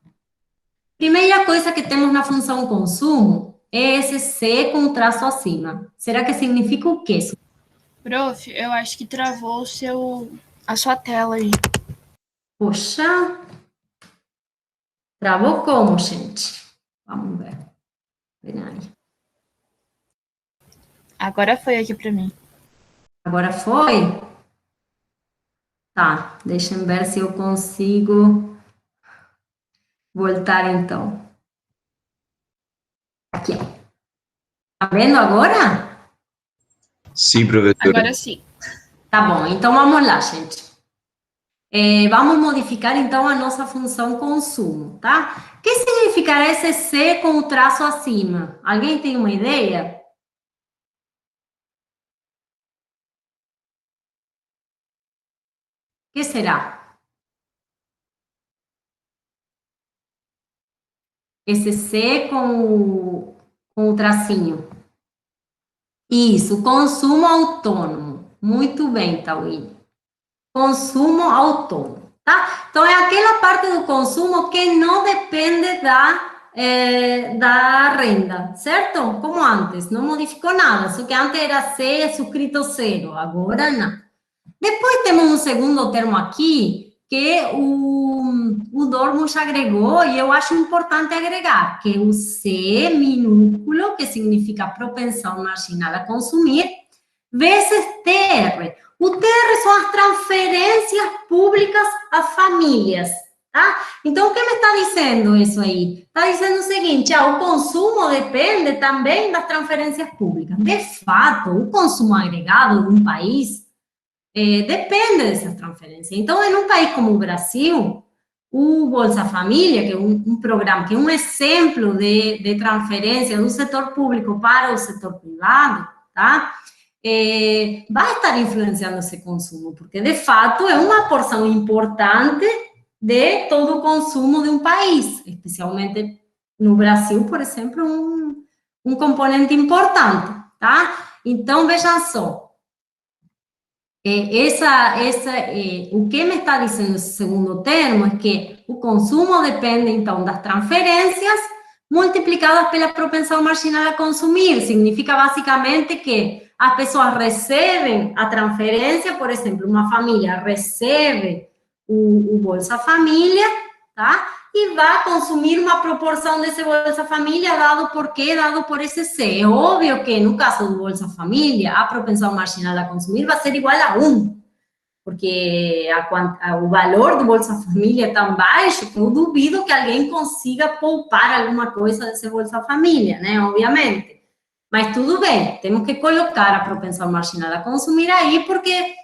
Primeira coisa que temos na função consumo é esse C com o traço acima. Será que significa o quê? Prof, eu acho que travou a sua tela aí. Poxa, travou como, gente? Vamos ver. Peraí. Agora foi aqui para mim. Agora foi? Tá, deixa eu ver se eu consigo voltar então. Aqui, ó. Tá vendo agora? Sim, professora. Agora sim. Tá bom, então vamos lá, gente. Vamos modificar então a nossa função consumo, tá? O que significará esse C com o traço acima? Alguém tem uma ideia? O que será? Esse C com o tracinho. Isso, consumo autônomo. Muito bem, Tawine. Consumo autônomo, tá? Então, é aquela parte do consumo que não depende da renda, certo? Como antes, não modificou nada, só que antes era C subscrito zero, agora não. Depois temos um segundo termo aqui, que o Dormo já agregou, e eu acho importante agregar, que é o C minúsculo, que significa propensão marginal a consumir, vezes TR. O TR são as transferências públicas a famílias, tá? Então, o que me está dizendo isso aí? Está dizendo o seguinte, o consumo depende também das transferências públicas. De fato, o consumo agregado de um país depende dessas transferências. Então, em um país como o Brasil, o Bolsa Família, que é um programa, que é um exemplo de transferência do setor público para o setor privado, tá? Vai estar influenciando esse consumo, porque, de fato, é uma porção importante de todo o consumo de um país, especialmente no Brasil, por exemplo, um componente importante, tá? Então, vejam só, o que me está dizendo esse segundo termo é que o consumo depende, então, das transferências multiplicadas pela propensão marginal a consumir. Significa, basicamente, que as pessoas recebem a transferência, por exemplo, uma família recebe o Bolsa Família, tá? E vai consumir uma proporção desse Bolsa Família, dado por quê? Dado por esse C. É óbvio que, no caso do Bolsa Família, a propensão marginal a consumir vai ser igual a 1, porque o valor do Bolsa Família é tão baixo que eu duvido que alguém consiga poupar alguma coisa desse Bolsa Família, né? Obviamente. Mas tudo bem, temos que colocar a propensão marginal a consumir aí, porque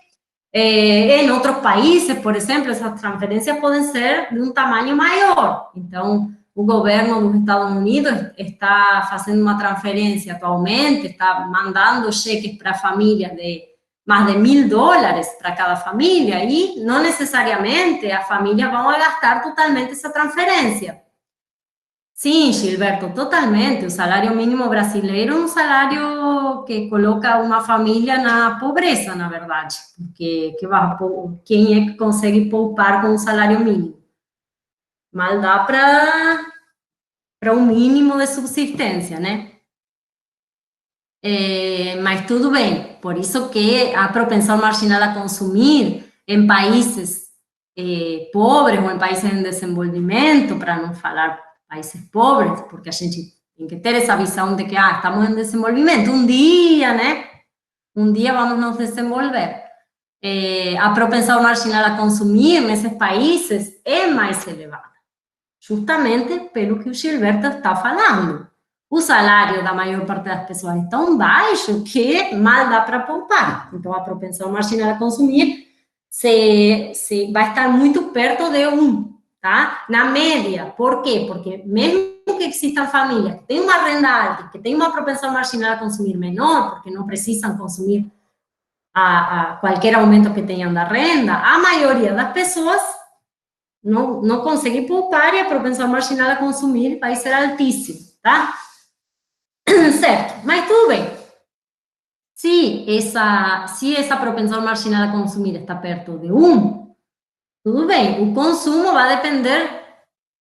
em outros países, por exemplo, essas transferências podem ser de um tamanho maior. Então, o governo dos Estados Unidos está fazendo uma transferência atualmente, está mandando cheques para famílias de mais de $1.000 para cada família, e não necessariamente as famílias vão gastar totalmente essa transferência. Sim, Gilberto, totalmente. O salário mínimo brasileiro é um salário que coloca uma família na pobreza, na verdade, porque quem é que consegue poupar com o salário mínimo? Mal dá para um mínimo de subsistência, né? Mas tudo bem, por isso que a propensão marginal a consumir em países pobres ou em países em desenvolvimento, para não falar países pobres, porque a gente tem que ter essa visão de que estamos em desenvolvimento, um dia, né? Um dia vamos nos desenvolver. A propensão marginal a consumir nesses países é mais elevada, justamente pelo que o Gilberto está falando. O salário da maior parte das pessoas é tão baixo que mal dá para poupar. Então, a propensão marginal a consumir vai estar muito perto de 1, tá? Na média. Por quê? Porque mesmo que existam famílias que têm uma renda alta, que têm uma propensão marginal a consumir menor, porque não precisam consumir a qualquer aumento que tenham da renda, a maioria das pessoas não consegue poupar, e a propensão marginal a consumir vai ser altíssima, tá? Certo, mas tudo bem. Se essa propensão marginal a consumir está perto de 1, tudo bem, o consumo vai depender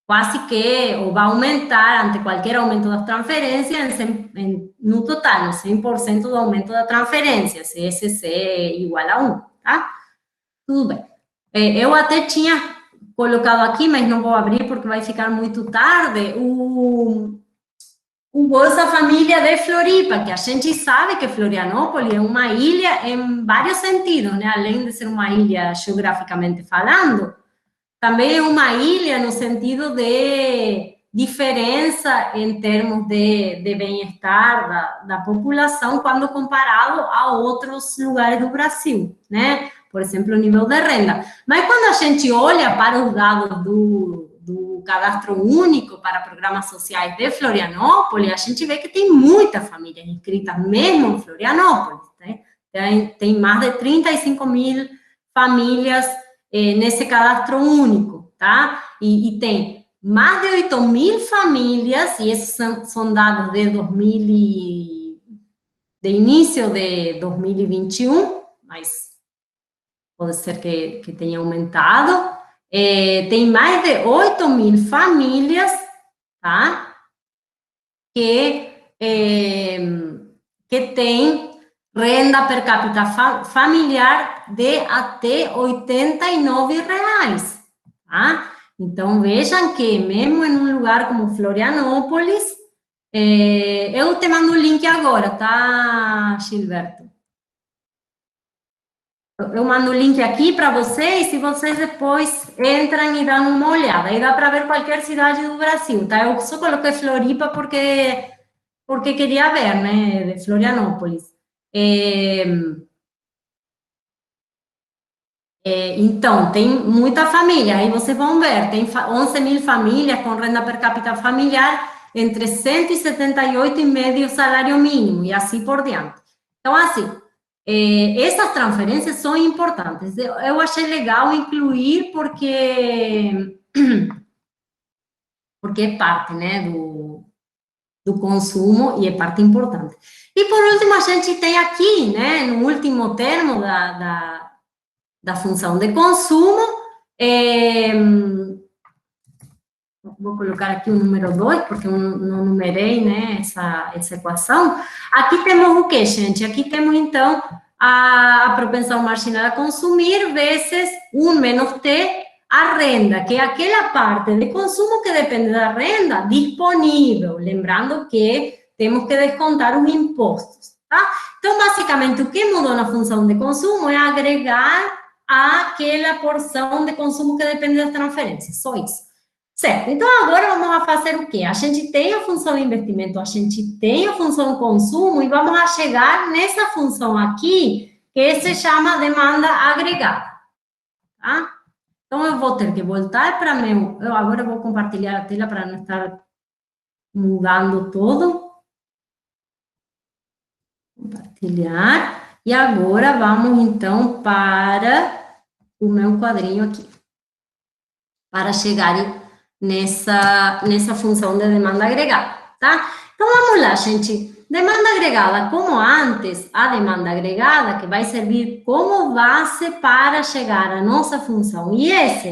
quase que, ou vai aumentar ante qualquer aumento das transferências, no total, no 100% do aumento da transferência, se esse C é igual a 1, tá? Tudo bem. Eu até tinha colocado aqui, mas não vou abrir porque vai ficar muito tarde, o o Bolsa Família de Floripa, que a gente sabe que Florianópolis é uma ilha em vários sentidos, né? Além de ser uma ilha geograficamente falando, também é uma ilha no sentido de diferença em termos de bem-estar da população quando comparado a outros lugares do Brasil, né? Por exemplo, o nível de renda. Mas quando a gente olha para os dados do Cadastro Único para Programas Sociais de Florianópolis, a gente vê que tem muitas famílias inscritas mesmo em Florianópolis, né? Tem mais de 35 mil famílias nesse Cadastro Único, tá? E tem mais de 8 mil famílias, e esses são dados de início de 2021, mas pode ser que tenha aumentado. Tem mais de 8 mil famílias, tá? Que tem renda per capita familiar de até R$ 89, tá? Então, vejam que mesmo em um lugar como Florianópolis, eu te mando o link agora, tá, Gilberto? Eu mando o link aqui para vocês, e vocês depois entram e dão uma olhada. Aí dá para ver qualquer cidade do Brasil, tá? Eu só coloquei Floripa porque queria ver, né, de Florianópolis. Então, tem muita família, aí vocês vão ver, tem 11 mil famílias com renda per capita familiar entre 178,5 salário mínimo, e assim por diante. Então, assim, essas transferências são importantes. Eu achei legal incluir porque é parte, né, do consumo, e é parte importante. E por último, a gente tem aqui, né, no último termo da função de consumo, vou colocar aqui o número 2, porque eu não numerei, né, essa equação. Aqui temos o quê, gente? Aqui temos, então, a propensão marginal a consumir vezes 1 menos T, a renda, que é aquela parte de consumo que depende da renda disponível. Lembrando que temos que descontar os impostos, tá? Então, basicamente, o que mudou na função de consumo é agregar aquela porção de consumo que depende das transferências, só isso. Certo, então agora vamos a fazer o quê? A gente tem a função investimento, a gente tem a função consumo, e vamos a chegar nessa função aqui, que se chama demanda agregada, tá? Então, eu vou ter que voltar para eu agora vou compartilhar a tela para não estar mudando tudo. Compartilhar. E agora vamos, então, para o meu quadrinho aqui, para chegar nessa função de demanda agregada, tá? Então, vamos lá, gente. Demanda agregada, como antes, a demanda agregada, que vai servir como base para chegar à nossa função IS,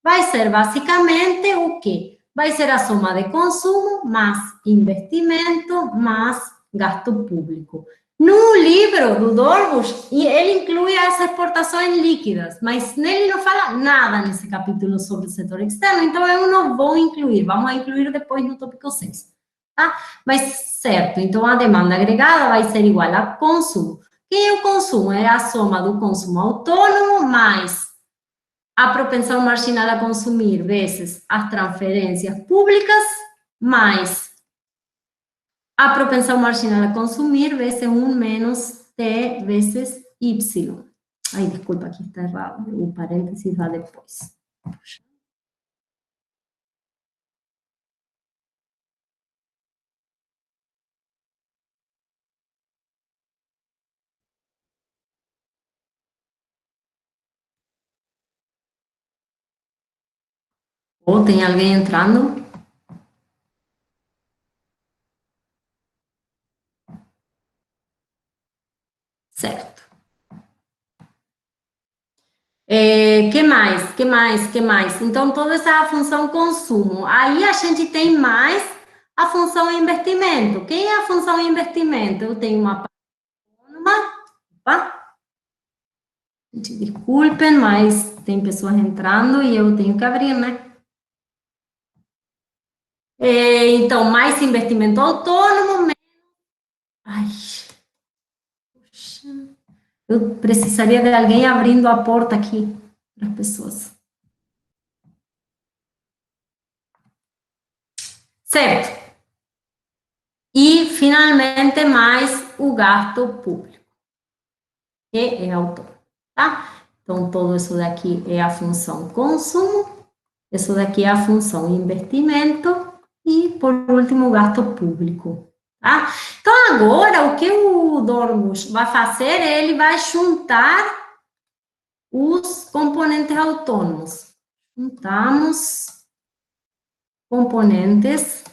vai ser basicamente o quê? Vai ser a soma de consumo mais investimento mais gasto público. No livro do Dorbush, ele inclui as exportações líquidas, mas nele não fala nada nesse capítulo sobre o setor externo, então eu não vou incluir, vamos incluir depois no tópico 6, tá? Mas, certo, então a demanda agregada vai ser igual a consumo. Quem é o consumo? É a soma do consumo autônomo mais a propensão marginal a consumir vezes as transferências públicas mais a propensão marginal a consumir vezes 1 menos T vezes Y. Ai, desculpa, aqui está errado. O parênteses vai depois. Ou tem alguém entrando? Certo. Que mais? Então, toda essa função consumo. Aí a gente tem mais a função investimento. Quem é a função investimento? Eu tenho uma autônoma. Opa! Desculpem, mas tem pessoas entrando e eu tenho que abrir, né? Então, mais investimento autônomo, ai, puxa, eu precisaria de alguém abrindo a porta aqui para as pessoas. Certo. E, finalmente, mais o gasto público, que é autônomo, tá? Então, todo isso daqui é a função consumo, isso daqui é a função investimento e, por último, o gasto público, tá? Então, agora, o que o Dormus vai fazer, ele vai juntar os componentes autônomos. Juntamos componentes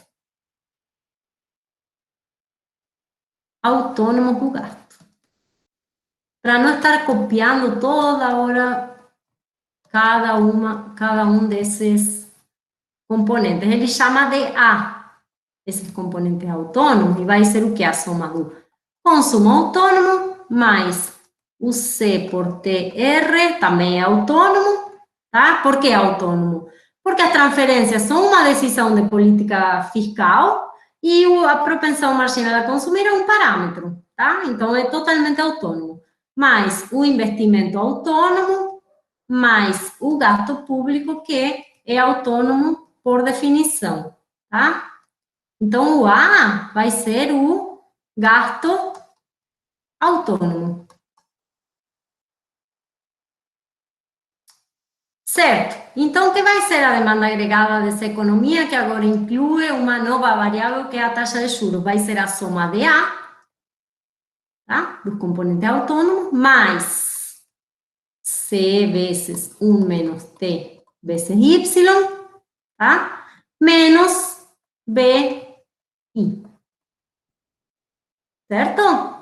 autônomos do gasto. Para não estar copiando toda hora cada um desses componentes. Ele chama de A, esses componentes autônomos, e vai ser o que? A soma do consumo autônomo mais o C por TR, também é autônomo, tá? Por que autônomo? Porque as transferências são uma decisão de política fiscal e a propensão marginal a consumir é um parâmetro, tá? Então, é totalmente autônomo. Mais o investimento autônomo, mais o gasto público, que é autônomo por definição, tá? Então, o A vai ser o gasto autônomo. Certo. Então, o que vai ser a demanda agregada dessa economia, que agora inclui uma nova variável, que é a taxa de juros? Vai ser a soma de A, tá? Do componente autônomo, mais C vezes 1 menos T vezes Y, tá? Menos BI. Certo? Então,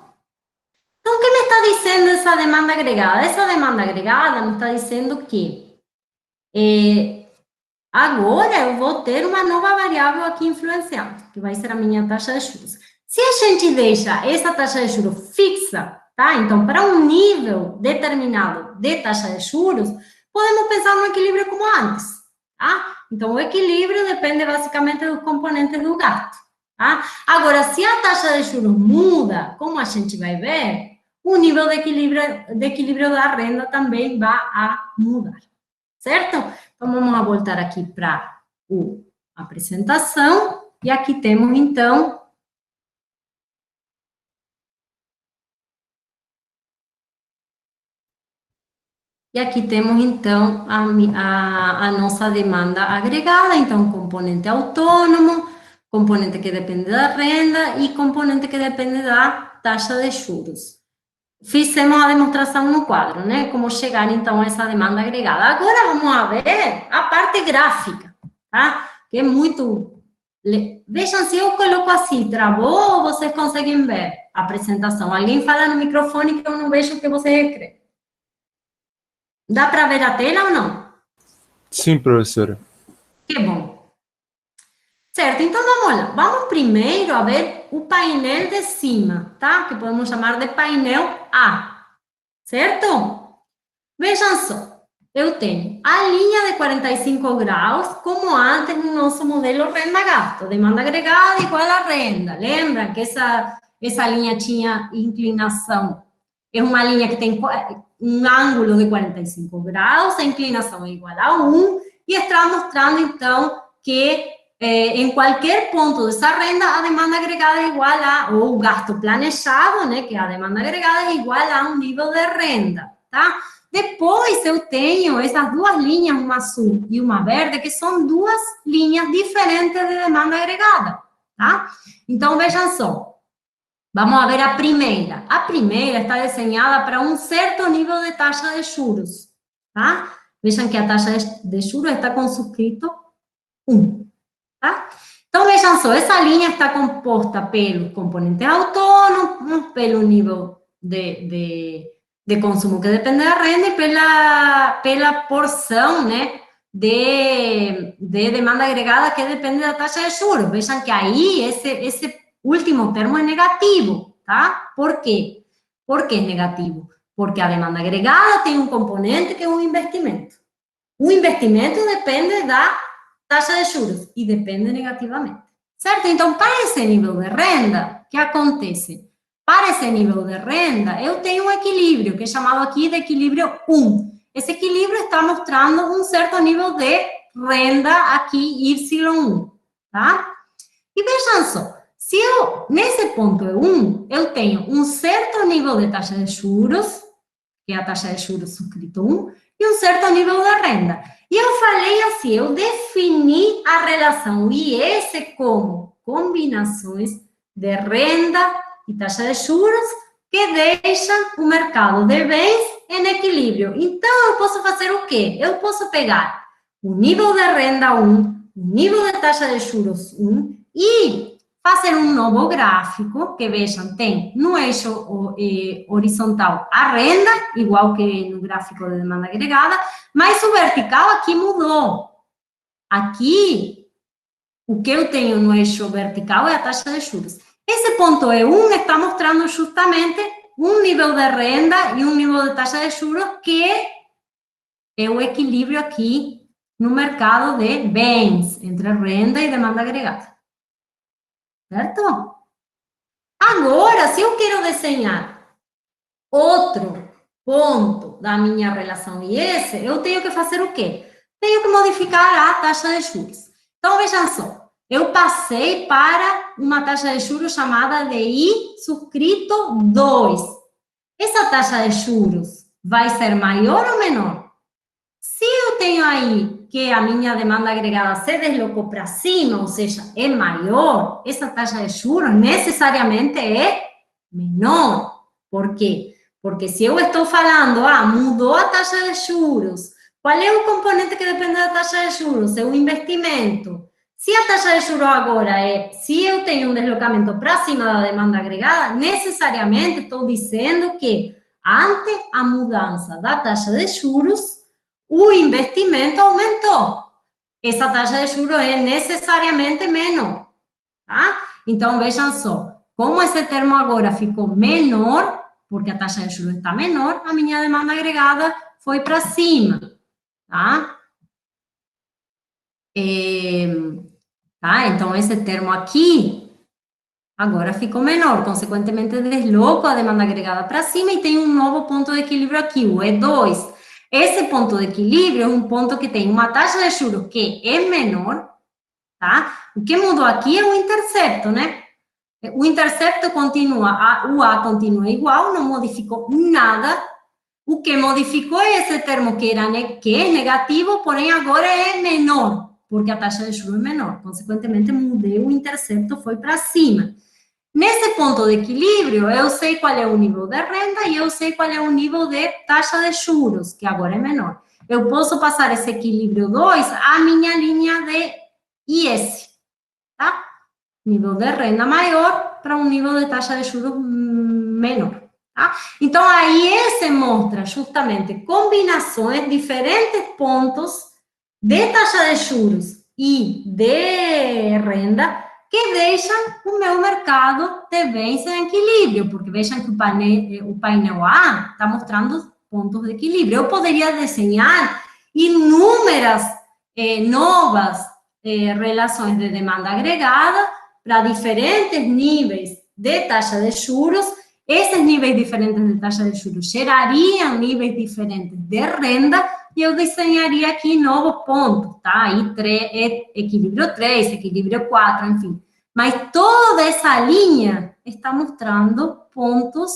o que me está dizendo essa demanda agregada? Essa demanda agregada me está dizendo que agora eu vou ter uma nova variável aqui influenciando, que vai ser a minha taxa de juros. Se a gente deixa essa taxa de juros fixa, tá? Então, para um nível determinado de taxa de juros, podemos pensar no equilíbrio como antes, tá? Então, o equilíbrio depende basicamente dos componentes do gasto, tá? Agora, se a taxa de juros muda, como a gente vai ver, o nível de equilíbrio da renda também vai a mudar, certo? Então, vamos voltar aqui para a apresentação, e aqui temos, então, a nossa demanda agregada, então, componente autônomo, componente que depende da renda e componente que depende da taxa de juros. Fizemos a demonstração no quadro, né? Como chegar, então, a essa demanda agregada. Agora, vamos ver a parte gráfica, tá? Que é muito... Vejam se eu coloco assim, travou ou vocês conseguem ver a apresentação? Alguém fala no microfone que eu não vejo o que você escreve. Dá para ver a tela ou não? Sim, professora. Que bom. Certo, então vamos lá. Vamos primeiro a ver o painel de cima, tá? Que podemos chamar de painel A, certo? Vejam só, eu tenho a linha de 45 graus, como antes no nosso modelo renda-gasto, demanda agregada igual a renda. Lembram que essa linha tinha inclinação? É uma linha que tem um ângulo de 45 graus, a inclinação é igual a 1, e está mostrando, então, que em qualquer ponto dessa renda, a demanda agregada é igual a, ou o gasto planejado, né, que a demanda agregada é igual a um nível de renda, tá? Depois eu tenho essas duas linhas, uma azul e uma verde, que são duas linhas diferentes de demanda agregada, tá? Então, vejam só. Vamos ver a primeira. A primeira está desenhada para um certo nível de taxa de juros, tá? Vejam que a taxa de juros está com subscrito 1, tá? Então, vejam só, essa linha está composta pelo componente autônomo, pelo nível de consumo que depende da renda e pela porção, né, de demanda agregada que depende da taxa de juros. Vejam que aí esse último termo é negativo, tá? Por quê? Por que é negativo? Porque a demanda agregada tem um componente que é o investimento. O investimento depende da taxa de juros e depende negativamente, certo? Então, para esse nível de renda, o que acontece? Para esse nível de renda, eu tenho um equilíbrio, que é chamado aqui de equilíbrio 1. Esse equilíbrio está mostrando um certo nível de renda aqui, Y1, tá? E vejam só, se eu, nesse ponto 1, eu tenho um certo nível de taxa de juros, que é a taxa de juros subscrito 1, e um certo nível de renda. E eu falei assim, eu defini a relação IS como combinações de renda e taxa de juros que deixam o mercado de bens em equilíbrio. Então, eu posso fazer o quê? Eu posso pegar o nível de renda 1, o nível de taxa de juros 1 e fazer um novo gráfico, que vejam, tem no eixo horizontal a renda, igual que no gráfico de demanda agregada, mas o vertical aqui mudou. Aqui, o que eu tenho no eixo vertical é a taxa de juros. Esse ponto E1 está mostrando justamente um nível de renda e um nível de taxa de juros que é o equilíbrio aqui no mercado de bens, entre renda e demanda agregada. Certo? Agora, se eu quero desenhar outro ponto da minha relação IS, eu tenho que fazer o quê? Tenho que modificar a taxa de juros. Então, vejam só, eu passei para uma taxa de juros chamada de I subscrito 2. Essa taxa de juros vai ser maior ou menor? Se eu tenho aí que a minha demanda agregada se deslocou para cima, ou seja, é maior, essa taxa de juros necessariamente é menor. Por quê? Porque se eu estou falando, mudou a taxa de juros, qual é o componente que depende da taxa de juros? É o investimento. Se a taxa de juros agora se eu tenho um deslocamento para cima da demanda agregada, necessariamente estou dizendo que ante a mudança da taxa de juros, o investimento aumentou. Essa taxa de juros é necessariamente menor, tá? Então, vejam só, como esse termo agora ficou menor, porque a taxa de juros está menor, a minha demanda agregada foi para cima, tá? Então, esse termo aqui agora ficou menor, consequentemente desloco a demanda agregada para cima e tem um novo ponto de equilíbrio aqui, o E2. Esse ponto de equilíbrio é um ponto que tem uma taxa de juros que é menor, tá? O que mudou aqui é o intercepto, né? O intercepto continua, o A continua igual, não modificou nada. O que modificou é esse termo que é negativo, porém agora é menor, porque a taxa de juros é menor. Consequentemente, mudei o intercepto, foi para cima. Nesse ponto de equilíbrio, eu sei qual é o nível de renda e eu sei qual é o nível de taxa de juros, que agora é menor. Eu posso passar esse equilíbrio 2 à minha linha de IS, tá? Nível de renda maior para um nível de taxa de juros menor, tá? Então, a IS mostra justamente combinações, diferentes pontos de taxa de juros e de renda que deixam o meu mercado de bens em equilíbrio, porque vejam que o painel A está mostrando pontos de equilíbrio. Eu poderia desenhar inúmeras novas relações de demanda agregada para diferentes níveis de taxa de juros. Esses níveis diferentes de taxa de juros gerariam níveis diferentes de renda e eu desenharia aqui novo ponto, tá? Aí equilíbrio 3, equilíbrio 4, enfim. Mas toda essa linha está mostrando pontos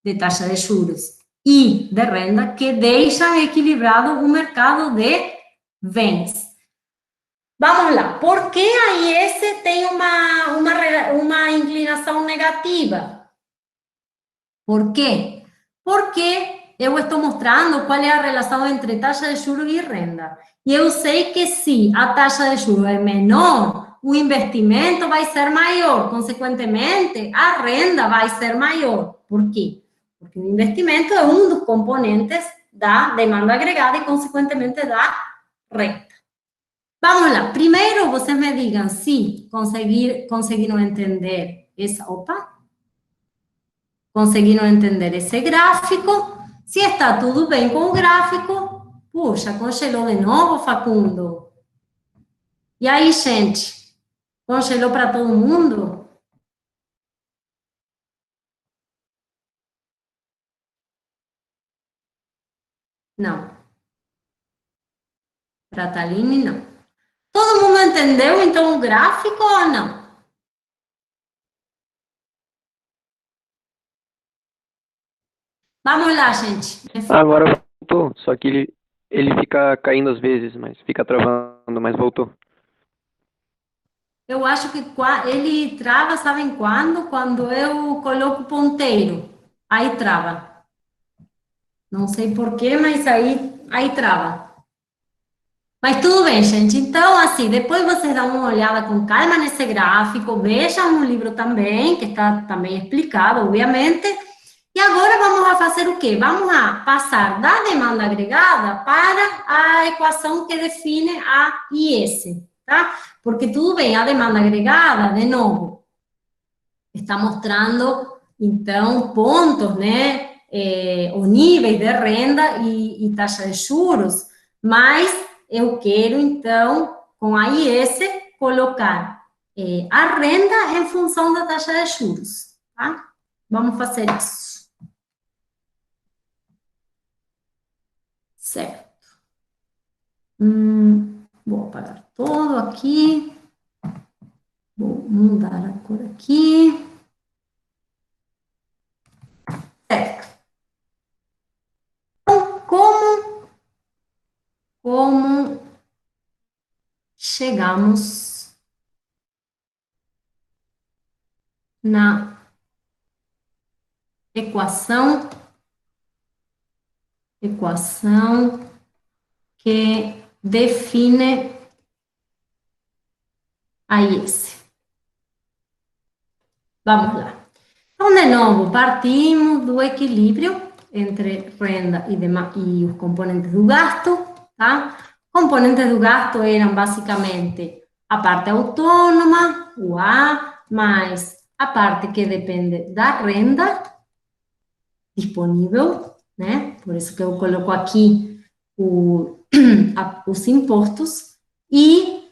de taxa de juros e de renda que deixam equilibrado o mercado de bens. Vamos lá. Por que a IS tem uma inclinação negativa? Por quê? Porque eu estou mostrando qual é a relação entre taxa de juros e renda. E eu sei que se a taxa de juros é menor, o investimento vai ser maior. Consequentemente, a renda vai ser maior. Por quê? Porque o investimento é um dos componentes da demanda agregada e, consequentemente, da renda. Vamos lá. Primeiro, vocês me digam se conseguiram entender essa... Conseguiram entender esse gráfico? Se está tudo bem com o gráfico, puxa, congelou de novo, Facundo. E aí, gente? Congelou para todo mundo? Não. Para a Taline, não. Todo mundo entendeu, então, o gráfico ou não? Vamos lá, gente. Agora voltou, só que ele fica caindo às vezes, mas fica travando, mas voltou. Eu acho que ele trava, sabem quando? Quando eu coloco o ponteiro. Aí trava. Não sei porquê, mas aí trava. Mas tudo bem, gente. Então, assim, depois vocês dão uma olhada com calma nesse gráfico, vejam no livro também, que está também explicado, obviamente. E agora vamos a fazer o quê? Vamos a passar da demanda agregada para a equação que define a IS, tá? Porque tudo bem, a demanda agregada, de novo, está mostrando, então, pontos, né? O níveis de renda e taxa de juros, mas eu quero, então, com a IS, colocar a renda em função da taxa de juros, tá? Vamos fazer isso. Certo. Vou apagar todo aqui. Vou mudar a cor aqui. Certo. Então, como chegamos na equação que define a IS? Vamos lá. Então, de novo, partimos do equilíbrio entre renda e os componentes do gasto, tá? Componentes do gasto eram basicamente a parte autônoma, o A, mais a parte que depende da renda disponível, né? Por isso que eu coloco aqui os impostos, e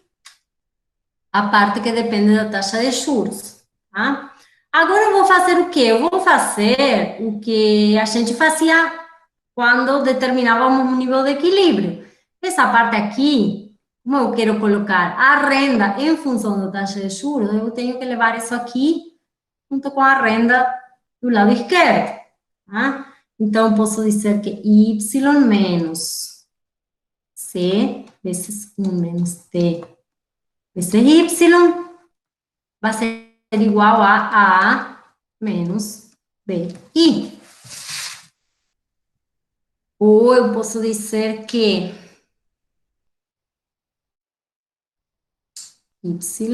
a parte que depende da taxa de juros, tá? Agora eu vou fazer o quê? Eu vou fazer o que a gente fazia quando determinávamos um nível de equilíbrio. Essa parte aqui, como eu quero colocar a renda em função da taxa de juros, eu tenho que levar isso aqui junto com a renda do lado esquerdo, tá? Então, posso dizer que Y menos C vezes 1 menos T vezes Y vai ser igual a A menos BI. Ou eu posso dizer que Y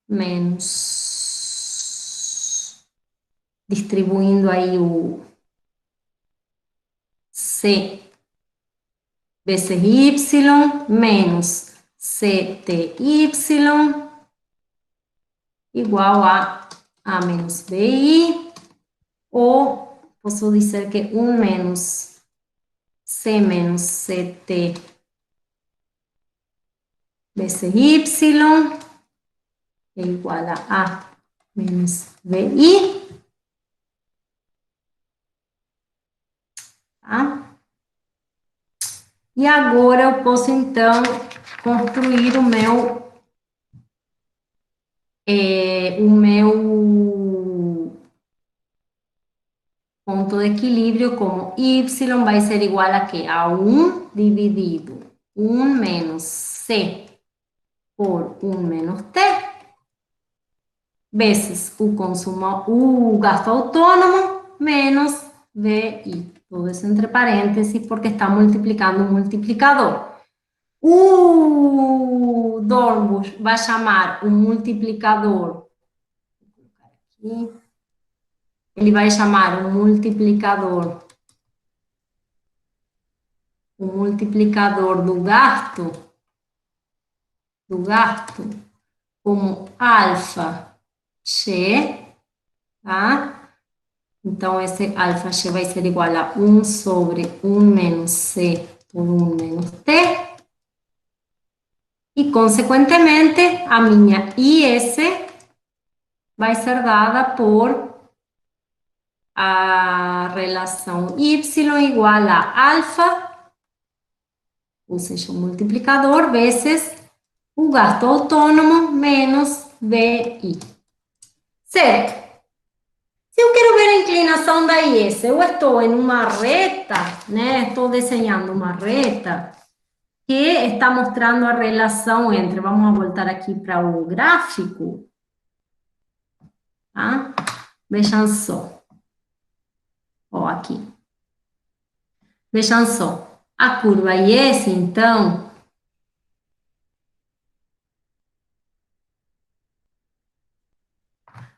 menos, distribuindo aí o C vezes Y menos CTY igual a A menos BI, ou posso dizer que 1 menos C menos CT vezes Y é igual a A menos BI, tá? E agora eu posso, então, construir o meu ponto de equilíbrio como Y vai ser igual a quê? A 1 dividido 1 menos C por 1 menos T, vezes o gasto autônomo, menos VI. Tudo isso entre parênteses, porque está multiplicando um multiplicador. O Dornbusch vai chamar o multiplicador, aqui, ele vai chamar o multiplicador do gasto como alfa X, tá? Então, esse alfa X vai ser igual a 1 sobre 1 menos C por 1 menos T, e, consequentemente, a minha IS vai ser dada por a relação Y igual a alfa, ou seja, o multiplicador, vezes o gasto autônomo menos VI. Certo? Se eu quero ver a inclinação da IS, eu estou em uma reta, né? Estou desenhando uma reta que está mostrando a relação entre, vamos voltar aqui para o gráfico, tá? Vejam só. Ó, aqui. Vejam só. A curva IS, então,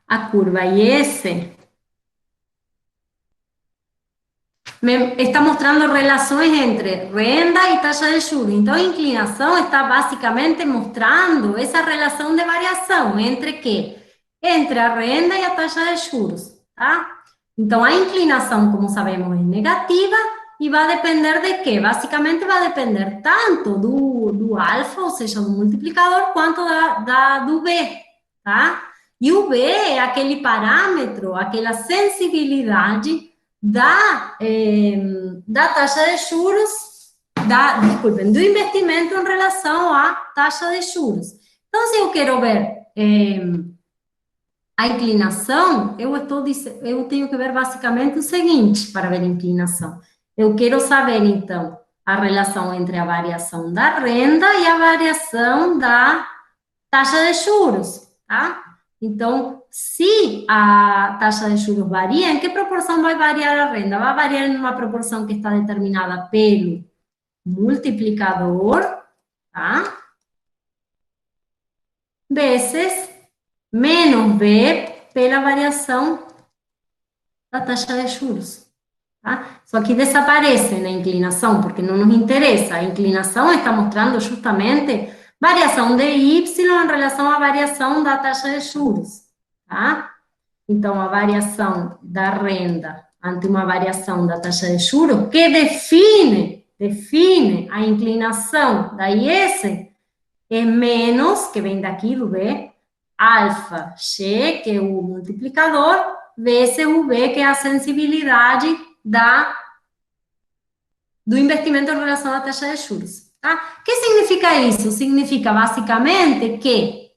a curva IS está mostrando relações entre renda e taxa de juros. Então, a inclinação está basicamente mostrando essa relação de variação entre quê? Entre a renda e a taxa de juros, tá? Então, a inclinação, como sabemos, é negativa e vai depender de quê? Basicamente, vai depender tanto do alfa, ou seja, do multiplicador, quanto do B, tá? E o B é aquele parâmetro, aquela sensibilidade da taxa de juros, desculpem, do investimento em relação à taxa de juros. Então, se eu quero ver a inclinação, eu tenho que ver basicamente o seguinte para ver a inclinação. Eu quero saber, então, a relação entre a variação da renda e a variação da taxa de juros, tá? Então, se a taxa de juros varia, em que proporção vai variar a renda? Vai variar em uma proporção que está determinada pelo multiplicador, tá? Vezes menos B pela variação da taxa de juros, tá? Só que desaparece na inclinação, porque não nos interessa. A inclinação está mostrando justamente variação de Y em relação à variação da taxa de juros, tá? Então, a variação da renda ante uma variação da taxa de juros, que define a inclinação da IS, é menos, que vem daqui do B, alfa G, que é o multiplicador, vezes o B, que é a sensibilidade do investimento em relação à taxa de juros. Tá? O que significa isso? Significa, basicamente, que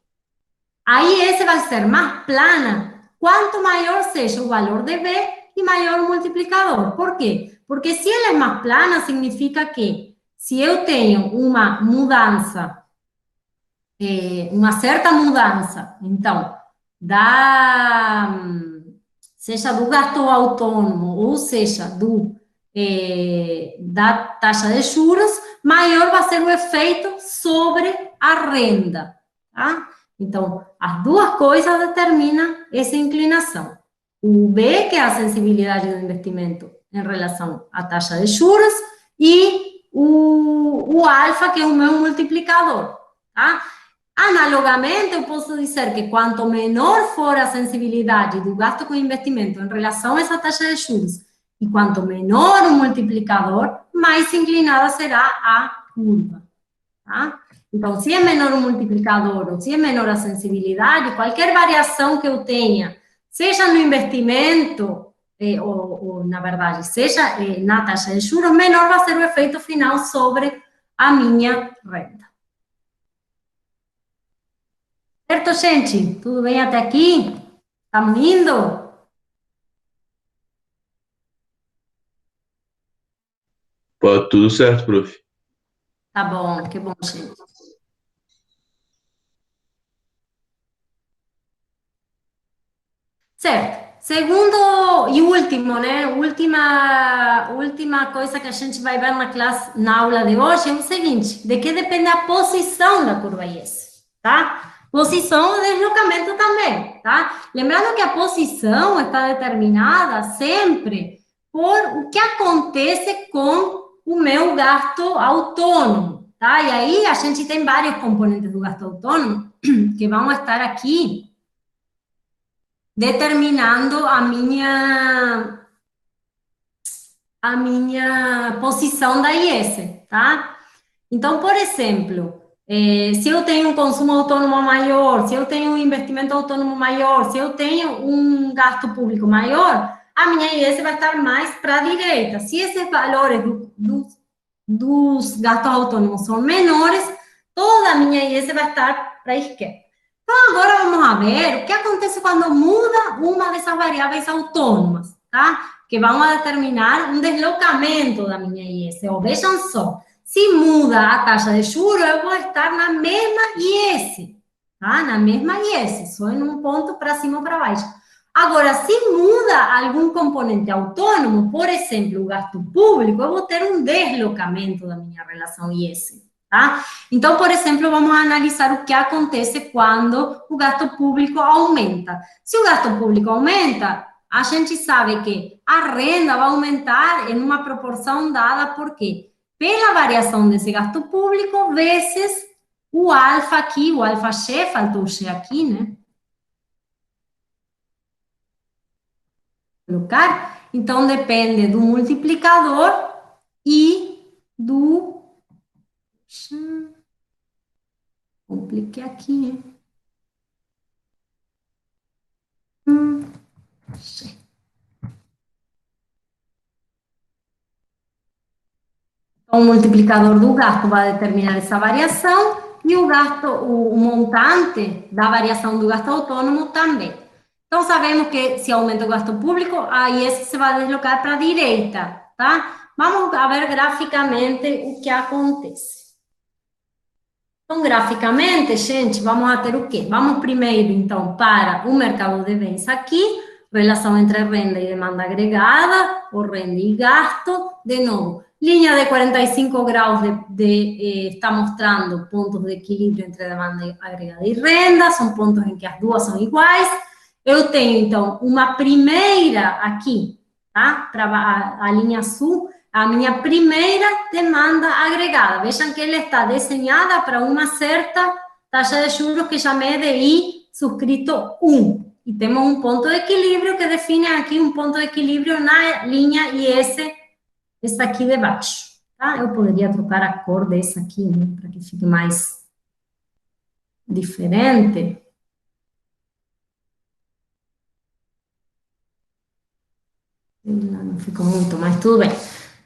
a IS vai ser mais plana quanto maior seja o valor de B e maior o multiplicador. Por quê? Porque se ela é mais plana, significa que se eu tenho uma mudança, uma certa mudança, então, seja do gasto autônomo ou seja da taxa de juros, maior vai ser o efeito sobre a renda, tá? Então, as duas coisas determinam essa inclinação. O B, que é a sensibilidade do investimento em relação à taxa de juros, e o alfa, que é o meu multiplicador, tá? Analogamente, eu posso dizer que quanto menor for a sensibilidade do gasto com investimento em relação a essa taxa de juros, e quanto menor o multiplicador, mais inclinada será a curva, tá? Então, se é menor o multiplicador ou se é menor a sensibilidade, qualquer variação que eu tenha, seja no investimento, ou na verdade, seja na taxa de juros, menor vai ser o efeito final sobre a minha renda. Certo, gente? Tudo bem até aqui? Estamos indo? Pô, tudo certo, prof. Tá bom, que bom, gente. Certo. Segundo e último, né? Última coisa que a gente vai ver na aula de hoje é o seguinte: de que depende a posição da curva IS, tá? Posição e deslocamento também, tá? Lembrando que a posição está determinada sempre por o que acontece com o meu gasto autônomo, tá? E aí a gente tem vários componentes do gasto autônomo que vão estar aqui determinando a minha posição da IS, tá? Então, por exemplo, se eu tenho um consumo autônomo maior, se eu tenho um investimento autônomo maior, se eu tenho um gasto público maior, a minha IS vai estar mais para a direita. Se esses valores dos gastos autônomos são menores, toda a minha IS vai estar para a esquerda. Então, agora vamos ver o que acontece quando muda uma dessas variáveis autônomas, tá? Que vão determinar um deslocamento da minha IS. Ou vejam só, se muda a taxa de juros, eu vou estar na mesma IS, tá? Na mesma IS, só em um ponto para cima ou para baixo. Agora, se muda algum componente autônomo, por exemplo, o gasto público, eu vou ter um deslocamento da minha relação IS, tá? Então, por exemplo, vamos analisar o que acontece quando o gasto público aumenta. Se o gasto público aumenta, a gente sabe que a renda vai aumentar em uma proporção dada por quê? Pela variação desse gasto público vezes o alfa aqui, o alfa X, faltou o X aqui, né? Colocar. Então, depende do multiplicador e do... Compliquei aqui, hein? Então, o multiplicador do gasto vai determinar essa variação e o gasto, o montante da variação do gasto autônomo também. Então, sabemos que se aumenta o gasto público, aí esse se vai deslocar para a direita, tá? Vamos ver graficamente o que acontece. Então, graficamente, gente, vamos a ter o quê? Vamos primeiro, então, para o mercado de bens aqui, relação entre renda e demanda agregada, ou renda e gasto, de novo. Linha de 45 graus está mostrando pontos de equilíbrio entre demanda agregada e renda, são pontos em que as duas são iguais. Eu tenho, então, uma primeira aqui, tá? Para a linha azul, a minha primeira demanda agregada. Vejam que ela está desenhada para uma certa taxa de juros que chamei de I subscrito 1. E temos um ponto de equilíbrio que define aqui um ponto de equilíbrio na linha IS, essa aqui de baixo, tá? Eu poderia trocar a cor dessa aqui, né, para que fique mais diferente. Não ficou muito, mas tudo bem.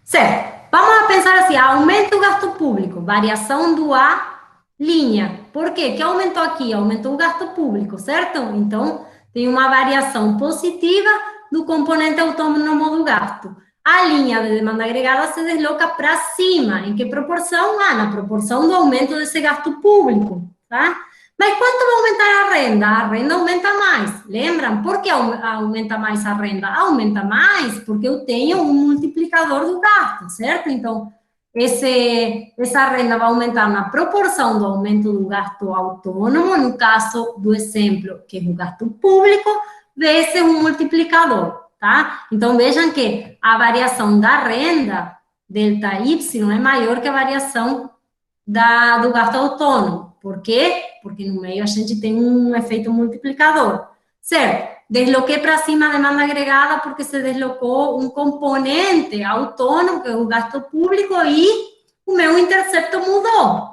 Certo, vamos pensar assim, aumenta o gasto público, variação do A, linha. Por quê? Que aumentou aqui? Aumentou o gasto público, certo? Então, tem uma variação positiva do componente autônomo do gasto. A linha de demanda agregada se desloca para cima. Em que proporção? Na proporção do aumento desse gasto público, tá? Mas quanto vai aumentar a renda? A renda aumenta mais. Lembram? Por que aumenta mais a renda? Aumenta mais porque eu tenho um multiplicador do gasto, certo? Então, essa renda vai aumentar na proporção do aumento do gasto autônomo, no caso do exemplo, que é o gasto público, vezes um multiplicador, tá? Então, vejam que a variação da renda, delta Y, é maior que a variação do gasto autônomo. Por quê? Porque no meio a gente tem um efeito multiplicador, certo? Desloquei para cima a demanda agregada porque se deslocou um componente autônomo, que é o gasto público, e o meu intercepto mudou.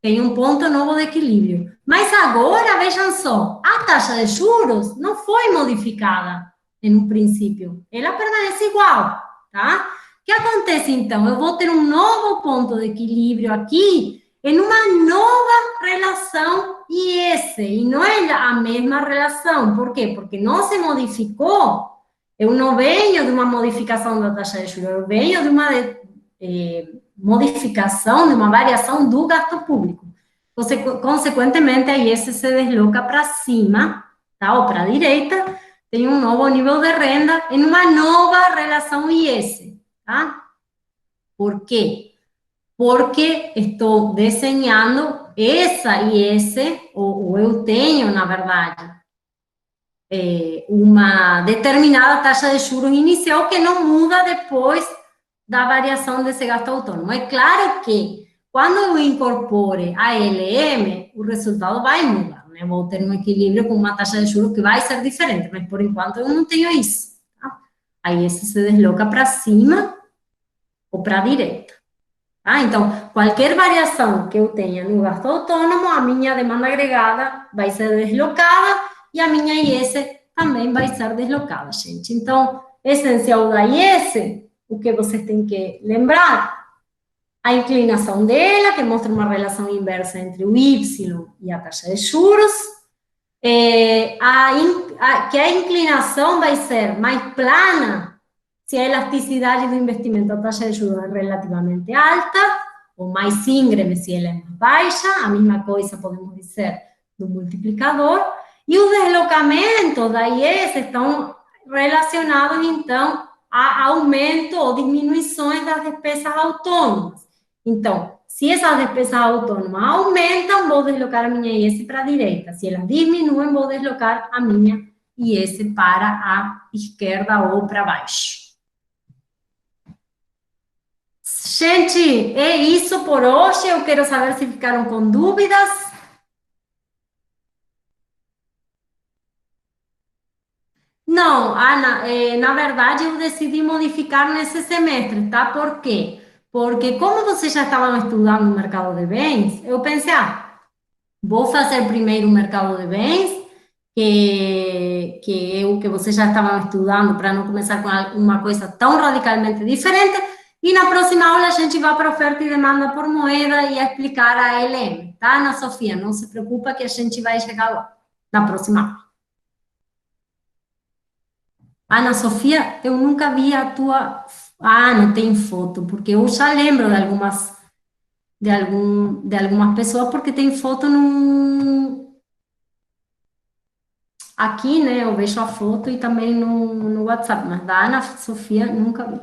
Tem um ponto novo de equilíbrio. Mas agora, vejam só, a taxa de juros não foi modificada em um princípio. Ela permanece igual, tá? O que acontece, então? Eu vou ter um novo ponto de equilíbrio aqui, em uma nova relação IS, e não é a mesma relação. Por quê? Porque não se modificou. Eu não venho de uma modificação da taxa de juros, eu venho de uma modificação, de uma variação do gasto público. Consequentemente, a IS se desloca para cima, tá? Ou para a direita, tem um novo nível de renda em uma nova relação IS, tá? Por quê? Porque estou desenhando essa IS, ou eu tenho, na verdade, uma determinada taxa de juros inicial que não muda depois da variação desse gasto autônomo. É claro que, quando eu incorpore a LM, o resultado vai mudar, né? Vou ter um equilíbrio com uma taxa de juros que vai ser diferente, mas, por enquanto, eu não tenho isso, tá? A IS se desloca para cima ou para a direita. Tá? Então, qualquer variação que eu tenha no gasto autônomo, a minha demanda agregada vai ser deslocada e a minha IS também vai ser deslocada, gente. Então, essencial da IS, o que vocês têm que lembrar, a inclinação dela, que mostra uma relação inversa entre o Y e a taxa de juros, que a inclinação vai ser mais plana se a elasticidade do investimento, a taxa de juros é relativamente alta, ou mais íngreme se ela é mais baixa, a mesma coisa podemos dizer do multiplicador, e os deslocamentos da IES estão relacionados, então, a aumento ou diminuições das despesas autônomas. Então, se essas despesas autônomas aumentam, vou deslocar a minha IES para a direita. Se elas diminuem, vou deslocar a minha IES para a esquerda ou para baixo. Gente, é isso por hoje. Eu quero saber se ficaram com dúvidas. Não, Ana, na verdade eu decidi modificar nesse semestre, tá? Por quê? Porque como vocês já estavam estudando o mercado de bens, eu pensei, vou fazer primeiro o mercado de bens, que é o que vocês já estavam estudando, para não começar com uma coisa tão radicalmente diferente, e na próxima aula a gente vai para oferta e demanda por moeda e a explicar a LM, tá, Ana Sofia? Não se preocupa que a gente vai chegar lá, na próxima aula. Ana Sofia, eu nunca vi a tua... Ah, não tem foto, porque eu já lembro de algumas pessoas, porque tem foto no... Aqui, né, eu vejo a foto e também no WhatsApp, mas da Ana Sofia nunca vi.